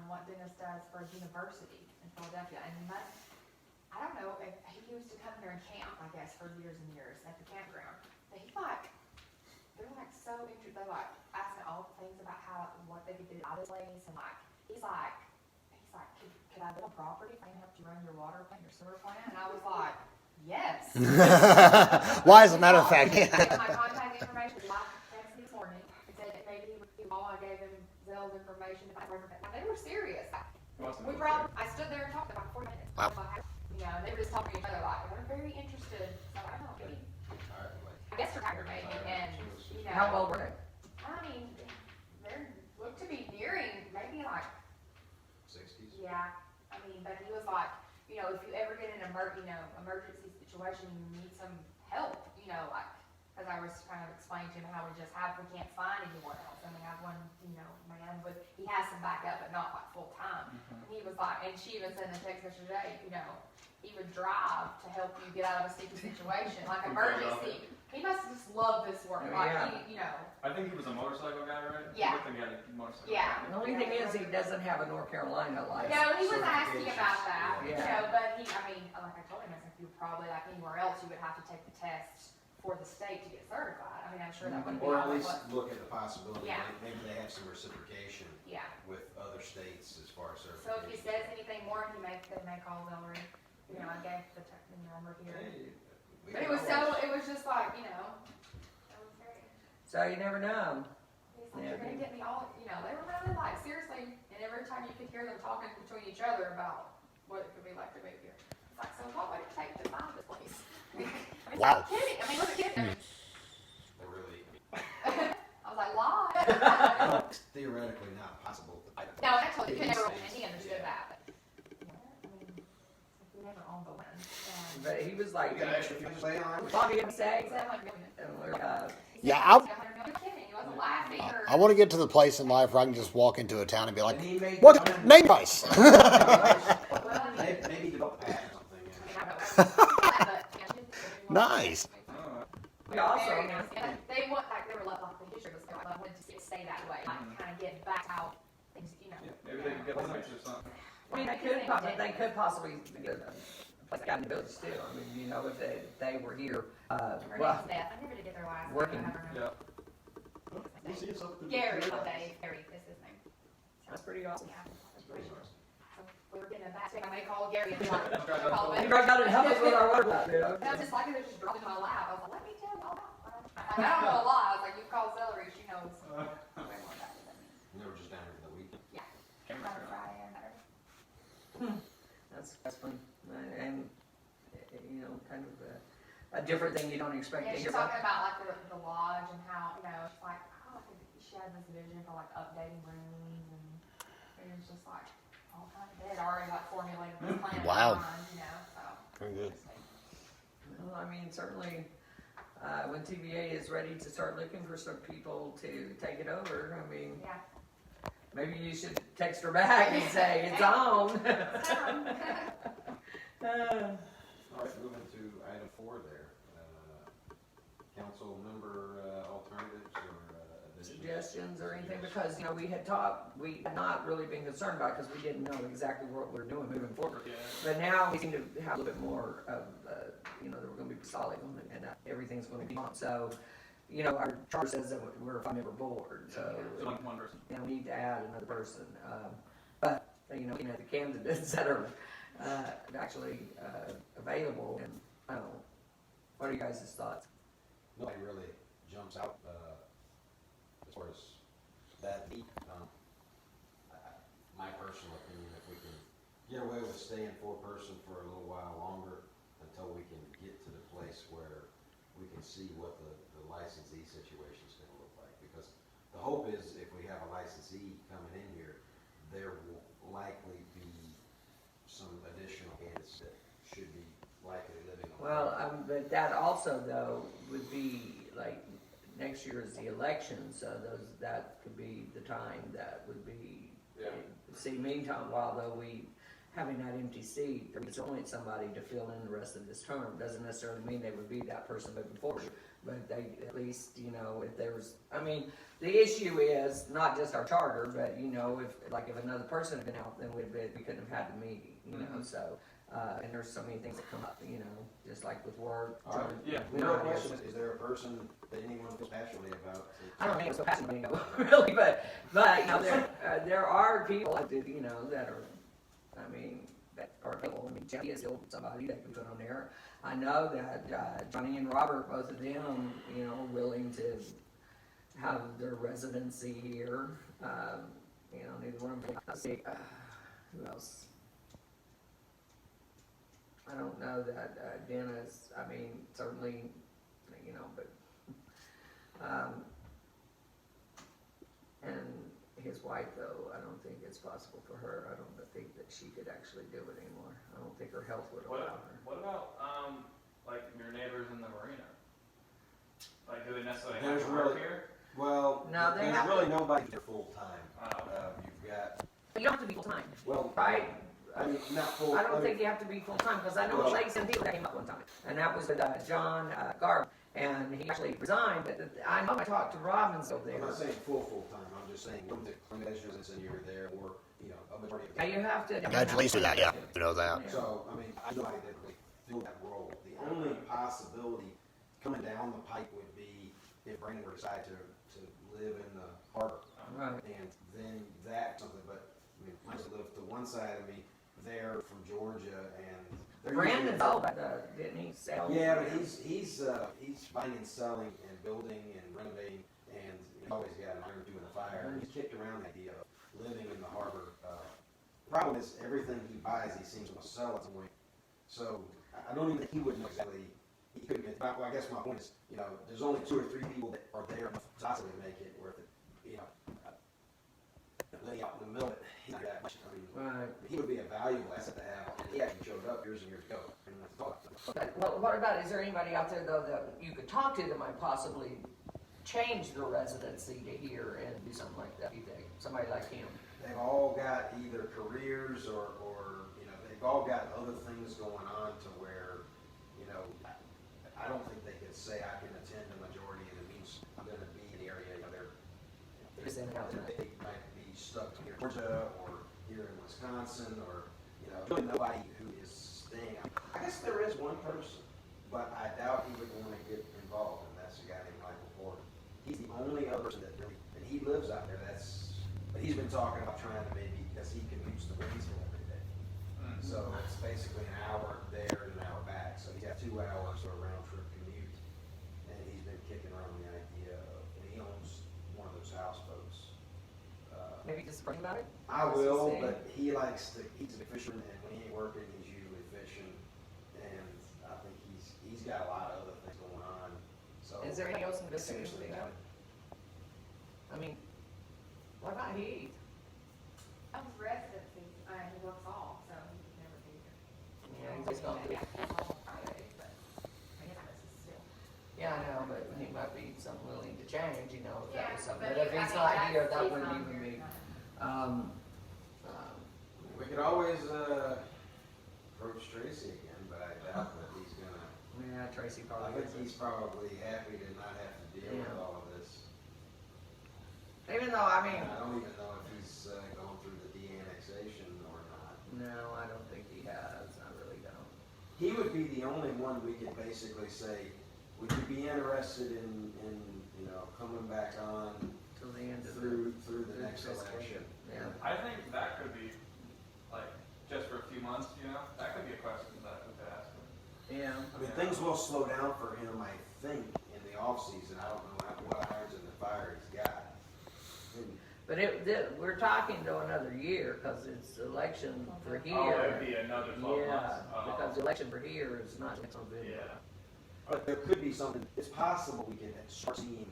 what Dennis does for a university in Philadelphia, and I don't know, if he used to come here and camp, I guess, for years and years at the campground, but they're like so interested, they're like asking all the things about what they could do out of this place, and he's like, could I build a property if I can help you run your water plant, your sewer plant? And I was like, yes. Why, as a matter of fact, My contact information, I texted this morning, and said that maybe he would do all, I gave him Zell's information, they were serious. I stood there and talked about 40 minutes. Wow. You know, they were just talking to each other like, they're very interested, so I don't know, maybe, I guess retired maybe, and, you know. How old were they? I mean, they look to be nearing, maybe like, 60s. yeah, I mean, but he was like, you know, if you ever get in an emergency situation, you need some help, you know, like, as I was kind of explaining to him how we can't find anyone else, and we have one, you know, man he has some backup, but not like full time. And he was like, and she even said in the text yesterday, you know, he would drive to help you get out of a sticky situation, like emergency. He must just love this work, like, Yeah. he, you know. I think he was a motorcycle guy, right? Yeah. I think he had a motorcycle. Yeah. The only thing is, he doesn't have a North Carolina license. No, he was asking about that, you Yeah. know, but I mean, like I told him, I said, you probably, like anywhere else, you would have to take the test for the state to get certified. I mean, I'm sure that wouldn't be Or all at it least was. look at the possibility, Yeah. maybe they have some reciprocation Yeah, with other states as far as so certification. if he says anything more, they may call Valerie, you know, I gave the number here. Hey, we But can always- it was just like, you know, it was very, So you never know. he's like, Yeah, you're gonna get me all, you know, they were really like, seriously, and every time you could hear them talking between each other about what it could be like to move here. It's like, so what would it take to find this place? I mean, it's Wow. not kidding, I mean, look at kidding. They're really I was like, lie. theoretically not possible. No, actually, he never, and he understood that, but, yeah, I mean, we never owned the land. But he was like, You got extra fuel stay on? what did he say? He said like, million. And we're, He Yeah, said, I- "100 million." He wasn't laughing or. I want to get to the place in life where I can just walk into a town and be like, And he may what come- name price? Well, I mean, Maybe develop a patent or something. I don't know, but, yeah, Nice. we also, Very nice. And they want, like, they were like, the history was like, I wanted to see it stay that way, like, kind of get back how things, you know. Yeah, maybe they could get lights or something. I mean, they could possibly get a place out in the village too. I mean, you know, if they were here, Her well, name's Beth, I never did get their last name. working. I don't know. Yeah. We'll see if something- Gary, Gary is his name. that's pretty awesome. Yeah, that's pretty awesome. So we were getting a back, I may call Gary and like, call You him. guys got to help us with our water bill, you know? And I was just like, it was just dropped in my lap, I was like, let me tell you all about it. I don't know a lot, I was like, you call Celery, she knows way more about it than me. And they were just down here for the week. Friday, Friday, and Saturday. That's fun. And, you know, kind of a different thing you don't expect Yeah, to she's hear about. talking about like the lodge and how, you know, she's like, oh, I think she had this vision for like updating rooms and it was just like all kind of, they had already like formulated this plan. in Wow. mind, you know, so. Very good. Well, I mean, certainly, when TVA is ready to start looking for some people to take it over, I mean, Yeah. maybe you should text her back and say, it's on. All right, moving to item 4 there. Council member alternatives or additions? Suggestions or anything, because, you know, we had not really been concerned about it because we didn't know exactly what we're doing moving forward. Yeah. But now we seem to have a little bit more of, you know, that we're gonna be solid on it and that everything's gonna be on. So, you know, our charter says that we're a 5-member board, so, So like one person. you know, we need to add another person. But, you know, looking at the candidates that are, actually, available, and, I don't know, what are you guys' thoughts? Nobody really jumps out as far as that deep. My personal opinion, if we can get away with staying 4-person for a little while longer until we can get to the place where we can see what the licensee situation is going to look like. Because the hope is if we have a licensee coming in here, there will likely be some additional candidates that should be likely living on. Well, but that also though would be like next year is the election, so that could be the time that would be. Yeah. See, meantime, while though we having that empty seat, we appoint somebody to fill in the rest of this term doesn't necessarily mean they would be that person moving forward. but they, at least, you know, if there's, I mean, the issue is not just our charter, but, you know, if another person had been out, then we couldn't have had the meeting, you know, so, and there's so many things that come up, you know, just like with work. All right. Yeah. The real question is there a person that anyone feels passionately about? I don't think it's so passionate, you know, really, but, you know, there are people, you know, that are, I mean, that are people. I mean, Jackie is still somebody that can put on there. I know that Johnny and Robert, both of them, you know, are willing to have their residency here. You know, neither one of them. Let's see, who else? I don't know that Dennis. I mean, certainly, you know, but and his wife, though, I don't think it's possible for her. I don't think that she could actually do it anymore. I don't think her health would allow her. What about like your neighbors in the marina? Like, do they necessarily have There's to work really- here? Well, No, they there's have really nobody there full-time. Oh. You've got, But you don't have to be full time, well, right? I mean, not full. I don't think you have to be full time because I know Well- Lake San Diego came up one time, and that was with John Garb, and he actually resigned. But I know I talked to Robbins over I'm there. not saying full-time, I'm just saying, when the clinicians and you're there, or, you know, a majority of Now the you have to. You got to at least do that, yeah. You know that. Yeah. So, I mean, I know I didn't really fill that role. The only possibility coming down the pipe would be if Brandon were to decide to live in the harbor. Right. And then that's something, but, I mean, I used to live to one side of me, there from Georgia, and. they're Brandon's usually- old, but didn't he sell? Yeah, but he's buying and selling and building and renovating, and he's always got an iron or two in the fire. He's kicked around the idea of living in the harbor. Problem is, everything he buys, he seems to sell at some point. So I don't even think he would know exactly. He couldn't get. Well, I guess my point is, you know, there's only 2 or 3 people that are there to possibly make it, or if it, you know, laying out in the middle of it, he's not that much. I mean, Right. he would be a valuable asset to have. And he actually showed up years and years ago. And that's all. But what about, is there anybody out there though that you could talk to that might possibly change their residency to here and do something like that, you think? Somebody like him? They've all got either careers or, you know, they've all got other things going on to where, you know, I don't think they could say I can attend the majority and it means I'm gonna be in the area, you know, Just in and out. they might be stuck here in Georgia or here in Wisconsin or, you know, really nobody who is staying. I guess there is one person, but I doubt he would wanna get involved, and that's a guy named Michael Ford. He's the only other person that really, and he lives out there, but he's been talking about trying to maybe, because he commutes to Waynesville every day. So it's basically an hour there and an hour back, so he's got 2 hours or a round trip commute. And he's been kicking around the idea of, and he owns one of those houseboats. Maybe just bring about it? I will, See. but he likes to, he's a big fisherman, and when he ain't working, he's usually fishing. And I think he's got a lot of other things going on, so. Is there anything else in the business? Seriously, no. I mean, what about Heath? Of his residency, he works all, so he could never be here. Yeah, he's just gonna be. Yeah, on Fridays, but, I mean, his hours is still. Yeah, I know, but he might be something willing to change, you know, if that was something. but But if I he's mean, not that's- here, that he's wouldn't not even here, be. no. We could always, approach Tracy again, but I doubt that he's gonna. Yeah, Tracy I probably think he's is. probably happy to not have to deal with Yeah. all of this. Even though, I mean, And I don't even know if he's gone through the de-annexation or not. no, I don't think he has. I really don't. He would be the only one we could basically say, would you be interested in you know, coming back on Till the end of through the next fiscal election? year. Yeah. I think that could be, like, just for a few months, you know? That could be a question that we could ask him. Yeah. I mean, things will slow down for him, I think, in the off-season. I don't know what irons in the fire he's got. But we're talking to another year, cause it's election for here. Oh, it'd be another 12 Yeah, months. because the election for here is not so good. Yeah. But there could be something, it's possible we could start seeing,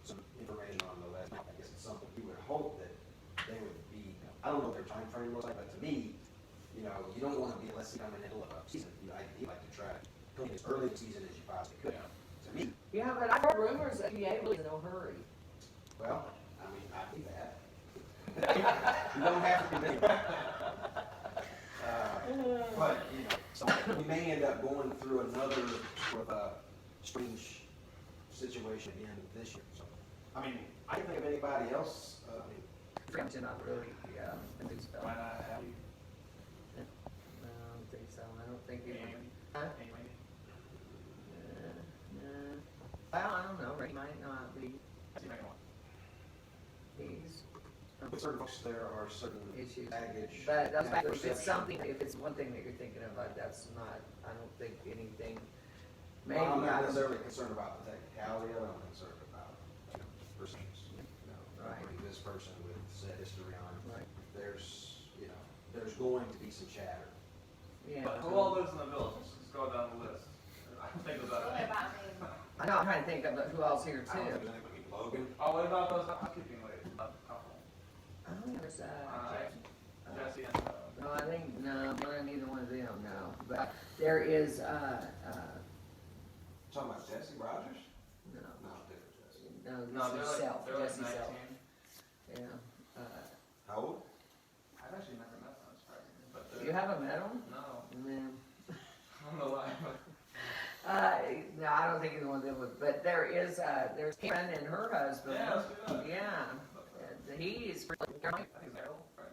some information on the last, I guess it's something we would hope that they would be, I don't know what their time frame looks like, but to me, you know, you don't wanna be, unless you're in the middle of a season, you like to try to come in as early in the season as you possibly could. To me, Yeah, but I've heard rumors that PA was in no hurry. well, I mean, I do that. You don't have to convince me. But, you know, so we may end up going through another sort of strange situation again this year. So, I mean, I can't think of anybody else, I mean, Frampton, not really, enthused about. Why not have you? No, I don't think so. I don't think it. Huh? Anyway. Well, I don't know. He might not be. See if I can watch. He's with certain folks, there are certain issues. baggage. But that's baggage if it's perception. something, if it's one thing that you're thinking of, that's not. I don't think anything. Maybe Well, I'm not I- necessarily concerned about the technicality of it, I'm concerned about, persons, Right. This person with said history on, Right. there's, there's going to be some chatter. Yeah. But who all lives in the village? Let's just go down the list. I don't think It's about only it. about me. I know. I'm trying to think of who else here I don't think too. there's anybody, Logan. Oh, what about those housekeeping ladies? Couple. Oh, there's Jesse and, no, I think no, neither one of them. No, but there is Talking about Jesse Rogers? no, No, different Jesse. no, no, this they're is like, self, they're like Jesse's self. 19. Yeah. How old? I've actually never met them, surprisingly. But they're- You haven't met him? No, No. I don't know why, but No, I don't think either one of them would, but there is, there's Karen and her husband. yeah, let's do that. Yeah, he is, I think it's Errol, right?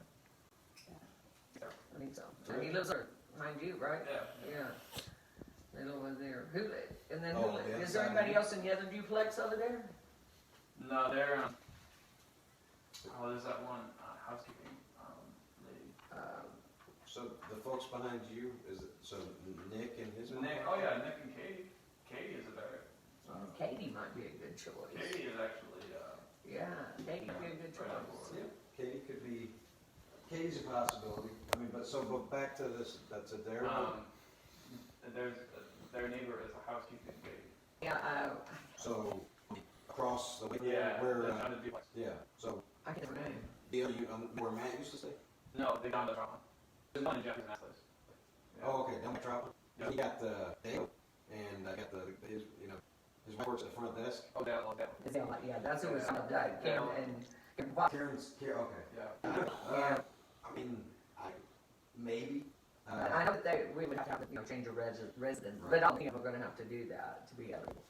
I think so, and he lives there behind you, right? Yeah. Yeah. They live over there, and then Oh, the is there outside. anybody else in the other duplex over there? No, they're, there's that one housekeeping lady. So the folks behind you, so Nick and his mom? Nick, oh yeah, Nick and Katie. Katie is a very, Katie might be a good choice. Katie is actually, Yeah, Katie would be a good Right on choice. board. Yeah, Katie could be, Katie's a possibility, I mean, but back to this, that's a their. there's, their neighbor is a housekeeping lady. Yeah, So, across the way, Yeah, where, that's on the duplex. yeah, so, I can't remember. the other, where Matt used to stay? No, they down the drama. There's one in Jeffy's and that place. Yeah. Oh, okay, down by Troutman? Yeah. He got the Dale, and I got his wife works at the front desk. Oh, Dale, oh, Dale. Is that like, yeah, that's who was died, Yeah. Karen and. Karen's, okay. Yeah. Yeah. I mean, maybe. I know that we would have to, change a residence, but I don't think we're gonna have to do that to be eligible.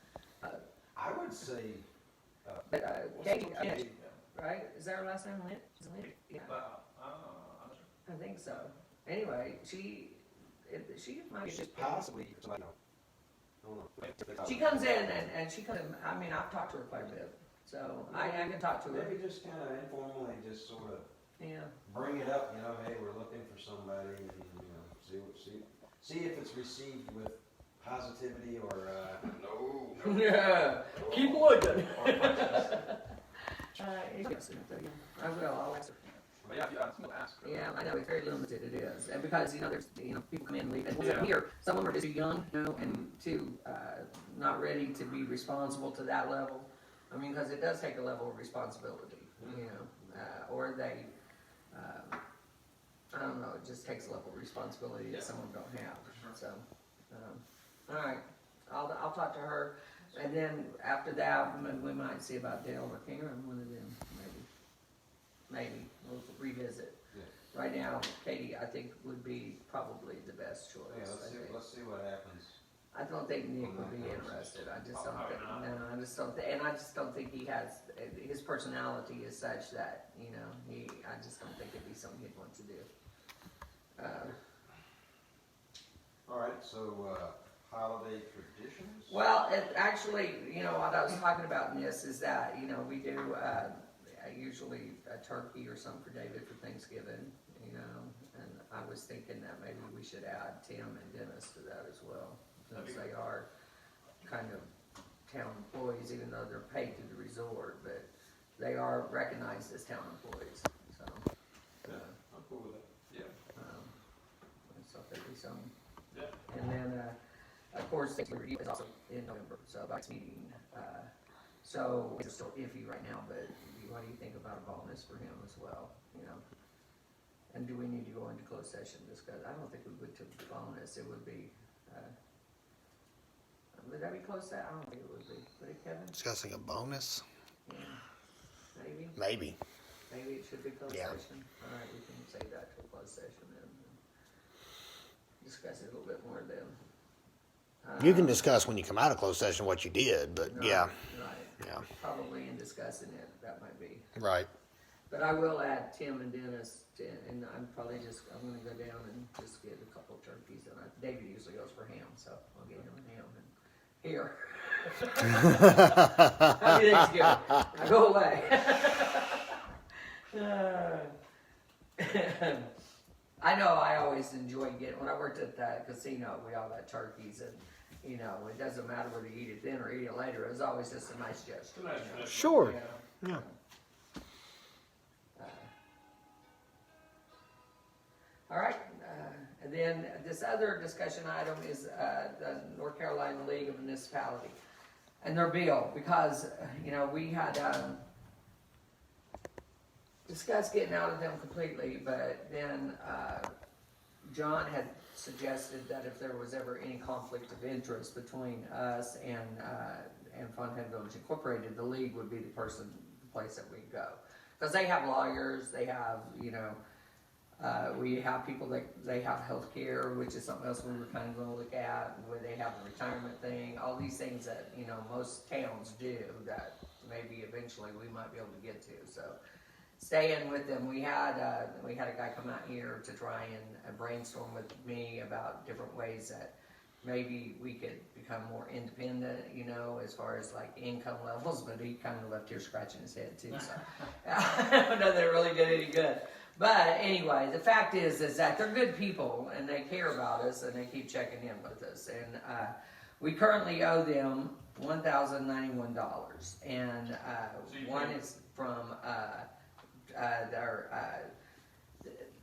I would say, But, Katie, right, is that her last name, Lynn? Is it Lynn? Yeah, I'm not sure. I think so. Anyway, she might be. she's possibly somebody, I don't know. She comes in and she comes, I mean, I've talked to her quite a bit, so I can talk to her, Maybe just kind of informally, just sort of yeah. bring it up, hey, we're looking for somebody, and, see if it's received with positivity or, no. Yeah, keep looking. Or questions. I will, I'll ask her. But yeah, I'm still ask. Yeah, I know, it's very limited, it is, and because, there's, people come in and leave, and Yeah. here, some of them are just too young, and too, not ready to be responsible to that level. I mean, because it does take a level of responsibility, or they, I don't know, it just takes a level of responsibility that Yeah. some of them don't have, For sure. so, all right, I'll talk to her, and then after that, we might see about Dale or Karen, one of them, maybe, we'll revisit. Yeah. Right now, Katie, I think would be probably the best choice. Yeah, I think. let's see what happens. I don't think Nick would be interested, I just don't Probably think, not. no, I just don't, and I just don't think he has, his personality is such that, I just don't think it'd be something he'd want to do. All right, so, holiday traditions? Well, it actually, what I was talking about in this is that, we do, usually a turkey or something for David for Thanksgiving, and I was thinking that maybe we should add Tim and Dennis to that as well, since they are kind of town employees, even though they're paid through the resort, but they are recognized as town employees, so. Yeah, I'm cool with it. So there'll be some. Yeah. And then, of course, the review is also in November, so next meeting, so it's still iffy right now, but what do you think about a bonus for him as well, And do we need to go into closed session to discuss? I don't think we would to bonus, it would be, would that be closed session? I don't think it would be, would it, Kevin? Discussing a bonus? Yeah, maybe, Maybe. maybe it should be closed Yeah. session, all right, we can say that to a closed session then. Discuss it a little bit more then. You can discuss when you come out of closed session what you did, but yeah, Right. yeah, Probably in discussing it, that might be. right. But I will add Tim and Dennis, and I'm gonna go down and just get a couple of turkeys, and David usually goes for ham, so I'll get him a ham, and here. Happy Thanksgiving, now go away. I know I always enjoy when I worked at the casino, we all got turkeys, and, you know, it doesn't matter whether you eat it then or eat it later, it was always just a nice gesture. It's a nice tradition. Sure. Yeah. Yeah. All right, and then this other discussion item is the North Carolina League of Municipality and their bill, because, you know, we had discussed getting out of them completely, but then John had suggested that if there was ever any conflict of interest between us and Fontana Village Incorporated, the league would be the place that we'd go. Because they have lawyers, they have, you know, we have people that they have health care, which is something else we were kind of going to look at, where they have the retirement thing, all these things that, you know, most towns do that maybe eventually we might be able to get to. So staying with them, we had a guy come out here to try and brainstorm with me about different ways that maybe we could become more independent, you know, as far as like income levels, but he kind of left here scratching his head too, so I don't know that it really did any good. But anyway, the fact is that they're good people and they care about us and they keep checking in with us. And we currently owe them $1,091, and one is from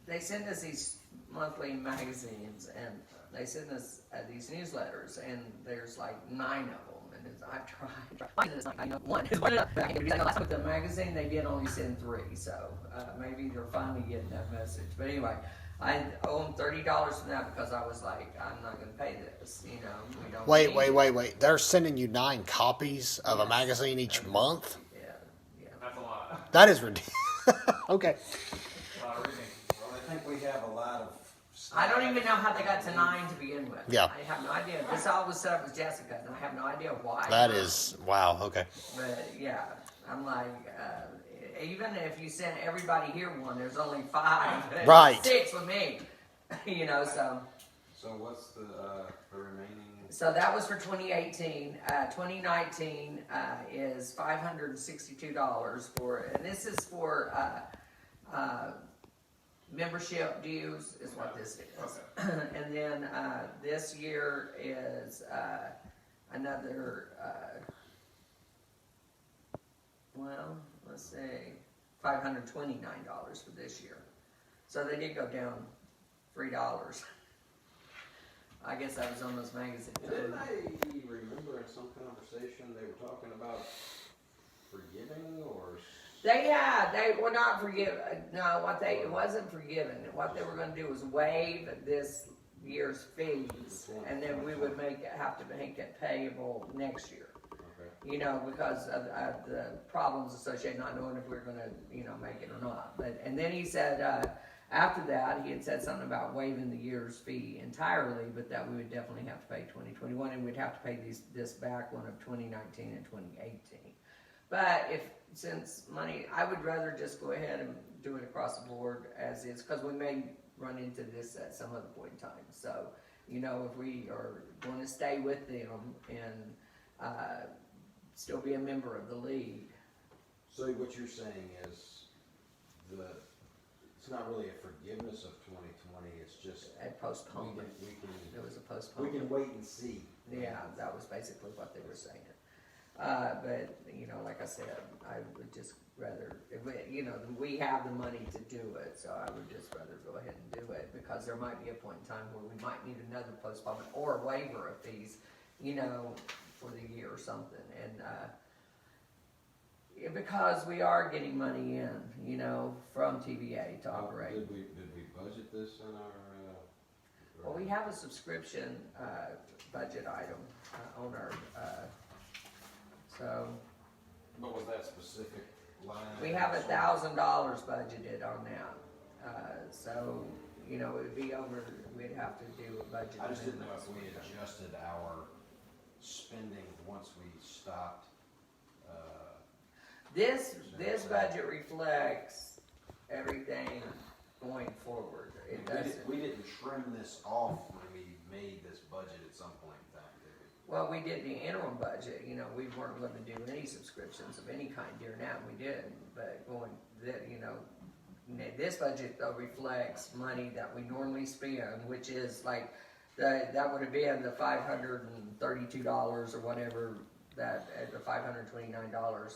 they send us these monthly magazines, and they send us these newsletters, and there's like 9 of them. I've tried. I know one is enough. Last with the magazine, they did only send 3, so maybe they're finally getting that message. But anyway, I owe them $30 for that because I was like, I'm not going to pay this. You know, we don't. Wait. They're sending you 9 copies of a magazine each month? Yeah. That's a lot. That is ridiculous. Okay. A lot of reading. Well, I think we have a lot of. I don't even know how they got to 9 to begin with. Yeah. I have no idea. This all was set up with Jessica, and I have no idea why. That is, wow, okay. But yeah, I'm like, even if you send everybody here one, there's only 5. Right. 6 with me. You know, so. So what's the remaining? So that was for 2018. 2019 is $562 for, and this is for membership dues is what this is. Okay. And then this year is another, well, let's see, $529 for this year. So they did go down $3. I guess that was on those magazines. Didn't I remember in some conversation they were talking about forgiving or? They were not forgiven. No, it wasn't forgiven. What they were going to do was waive this year's fees, and then we would have to make it payable next year. Okay. You know, because of the problems associated, not knowing if we were going to, you know, make it or not. And then he said, after that, he had said something about waiving the year's fee entirely, but that we would definitely have to pay 2021, and we'd have to pay this back one of 2019 and 2018. But since money, I would rather just go ahead and do it across the board as is, because we may run into this at some other point in time. So, you know, if we are going to stay with them and still be a member of the league. So what you're saying is it's not really a forgiveness of 2020, it's just A postponement. It was a we postponement. can wait and see. Yeah, that was basically what they were saying. But, you know, like I said, I would just rather, you know, we have the money to do it, so I would just rather go ahead and do it, because there might be a point in time where we might need another postponement or a waiver of fees, you know, for the year or something. And because we are getting money in, you know, from TVA to operate. Did we budget this in our? Well, we have a subscription budget item on our, so What was that specific line? we have $1,000 budgeted on that. So, you know, it would be over, we'd have to do a budget. I just didn't know amendment. if we adjusted our spending once we stopped. This budget reflects everything going forward. It doesn't. We didn't trim this off when we made this budget at some point in time, did we? Well, we did the interim budget, you know, we weren't gonna do any subscriptions of any kind during that, and we didn't, but going, that, you know, this budget though reflects money that we normally spend, which is like, that would have been the $532 or whatever, that, at the $529.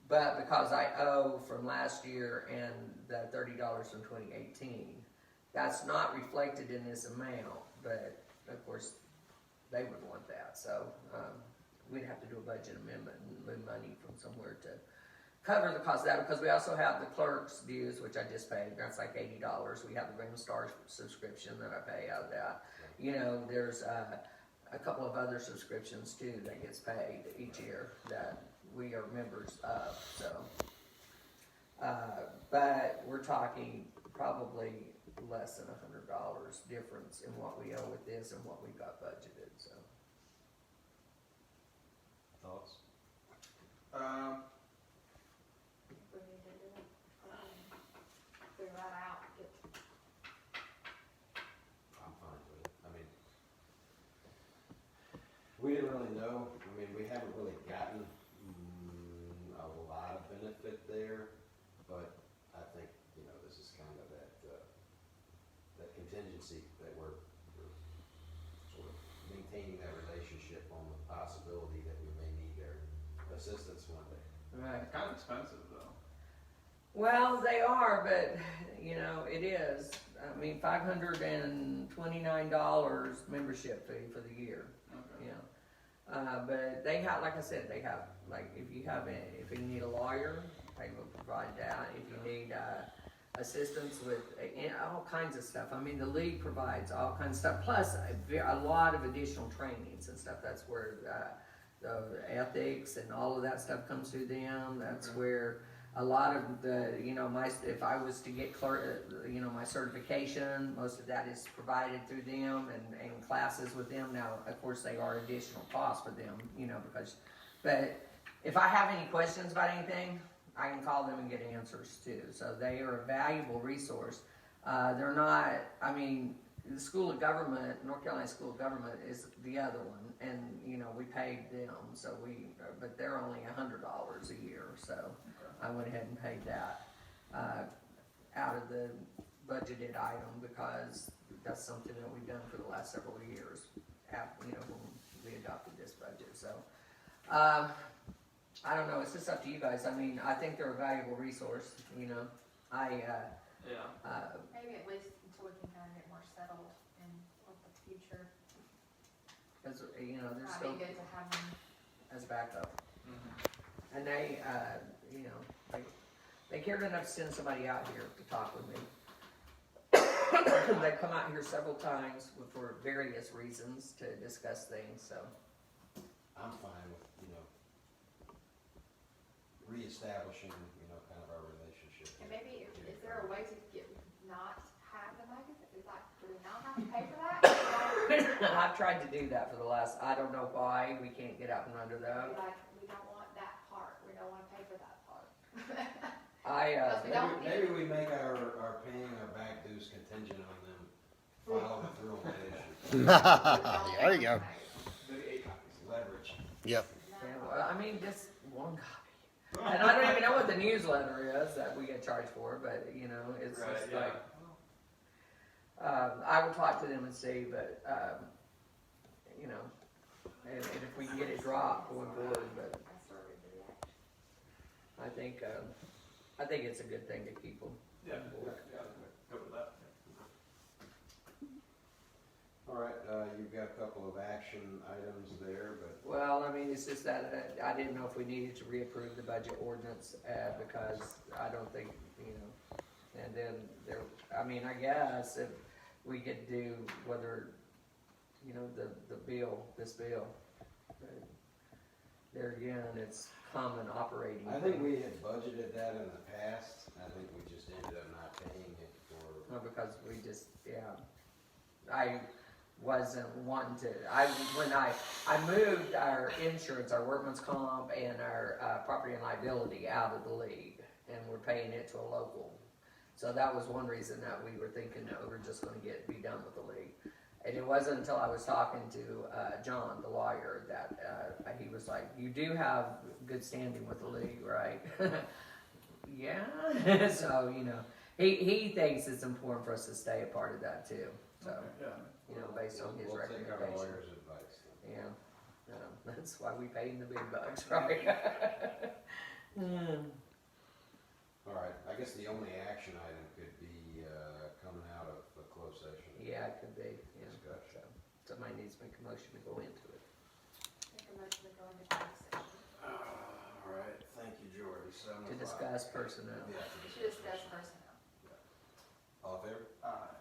But because I owe from last year and the $30 from 2018, that's not reflected in this amount, but of course, they would want that, so, we'd have to do a budget amendment and move money from somewhere to cover the cost of that, because we also have the clerk's dues, which I just paid, that's like $80. We have the Green Star subscription that I pay out of that. You know, there's, a couple of other subscriptions too that gets paid each year that we are members of, so. But we're talking probably less than $100 difference in what we owe with this and what we got budgeted, so. Thoughts? We need to do it, figure that out, get, I'm fine with it. I mean, we didn't really know. I mean, we haven't really gotten a lot of benefit there, but I think, you know, this is kind of that contingency that we're sort of maintaining that relationship on the possibility that we may need their assistance one day. Right. It's kind of expensive though. Well, they are, but, you know, it is. I mean, $529 membership fee for the year, Okay. you know. But they have, like I said, they have, like, if you need a lawyer, they will provide that. If you need, assistance with all kinds of stuff. I mean, the league provides all kinds of stuff, plus a lot of additional trainings and stuff. That's where, the ethics and all of that stuff comes through them. That's where a lot of the, you know, if I was to get my certification, most of that is provided through them and classes with them. Now, of course, they are additional costs for them, you know, but if I have any questions about anything, I can call them and get answers too. So they are a valuable resource. They're not, I mean, the School of Government, North Carolina School of Government is the other one, and, you know, we paid them, so but they're only $100 a year, so I went ahead and paid that, out of the budgeted item, because that's something that we've done for the last several years, after, you know, when we adopted this budget, so. I don't know, it's just up to you guys. I mean, I think they're a valuable resource, you know. Yeah. maybe at least until we can kind of get more settled in what the future, Cause, you know, they're might still be good to have them. as backup. Mm-hmm. And they, you know, they cared enough to send somebody out here to talk with me. They come out here several times for various reasons to discuss things, so. I'm fine with, you know, reestablishing, you know, kind of our relationship. And maybe, is there a way to not have the magazine, is like, do we not have to pay for that? I've tried to do that for the last, I don't know why, we can't get out from under Be that. like, we don't want that part, we don't wanna pay for that part. Maybe we make our paying our back dues contingent on them following through on that issue. There you go. Maybe 8 copies. Leverage. Yep. Yeah, well, I mean, just one copy. And I don't even know what the newsletter is that we get charged for, but, you know, it's Right, just yeah. like, I will talk to them and see, but, you know, and if we can get it dropped going forward, but I started to react. I think it's a good thing to keep them. Yeah, go with that. All right, you've got a couple of action items there, but Well, I mean, it's just that I didn't know if we needed to reapprove the budget ordinance, because I don't think, you know, and then there, I mean, I guess if we could do whether, you know, this bill, but there again, it's common operating. I think we had budgeted that in the past. I think we just ended up not paying it for. Because we just, yeah, wasn't wanting to, when I moved our insurance, our workman's comp and our, property and liability out of the league, and we're paying it to a local. So that was one reason that we were thinking that we were just gonna be done with the league. And it wasn't until I was talking to, John, the lawyer, that, he was like, you do have good standing with the league, right? Yeah, so, you know, he thinks it's important for us to stay a part of that too, so, Yeah. you know, based on his We'll take our recommendation. lawyer's advice then. Yeah, that's why we pay him the big bucks, right? All right, I guess the only action item could be, coming out of a closed session. Yeah, it could be, yeah, Discussion. so somebody needs to make a motion to go into it. Make a motion to go into closed session. All right, thank you, Jordy. To discuss personnel. Yeah, To discuss personnel. All in favor? Aye.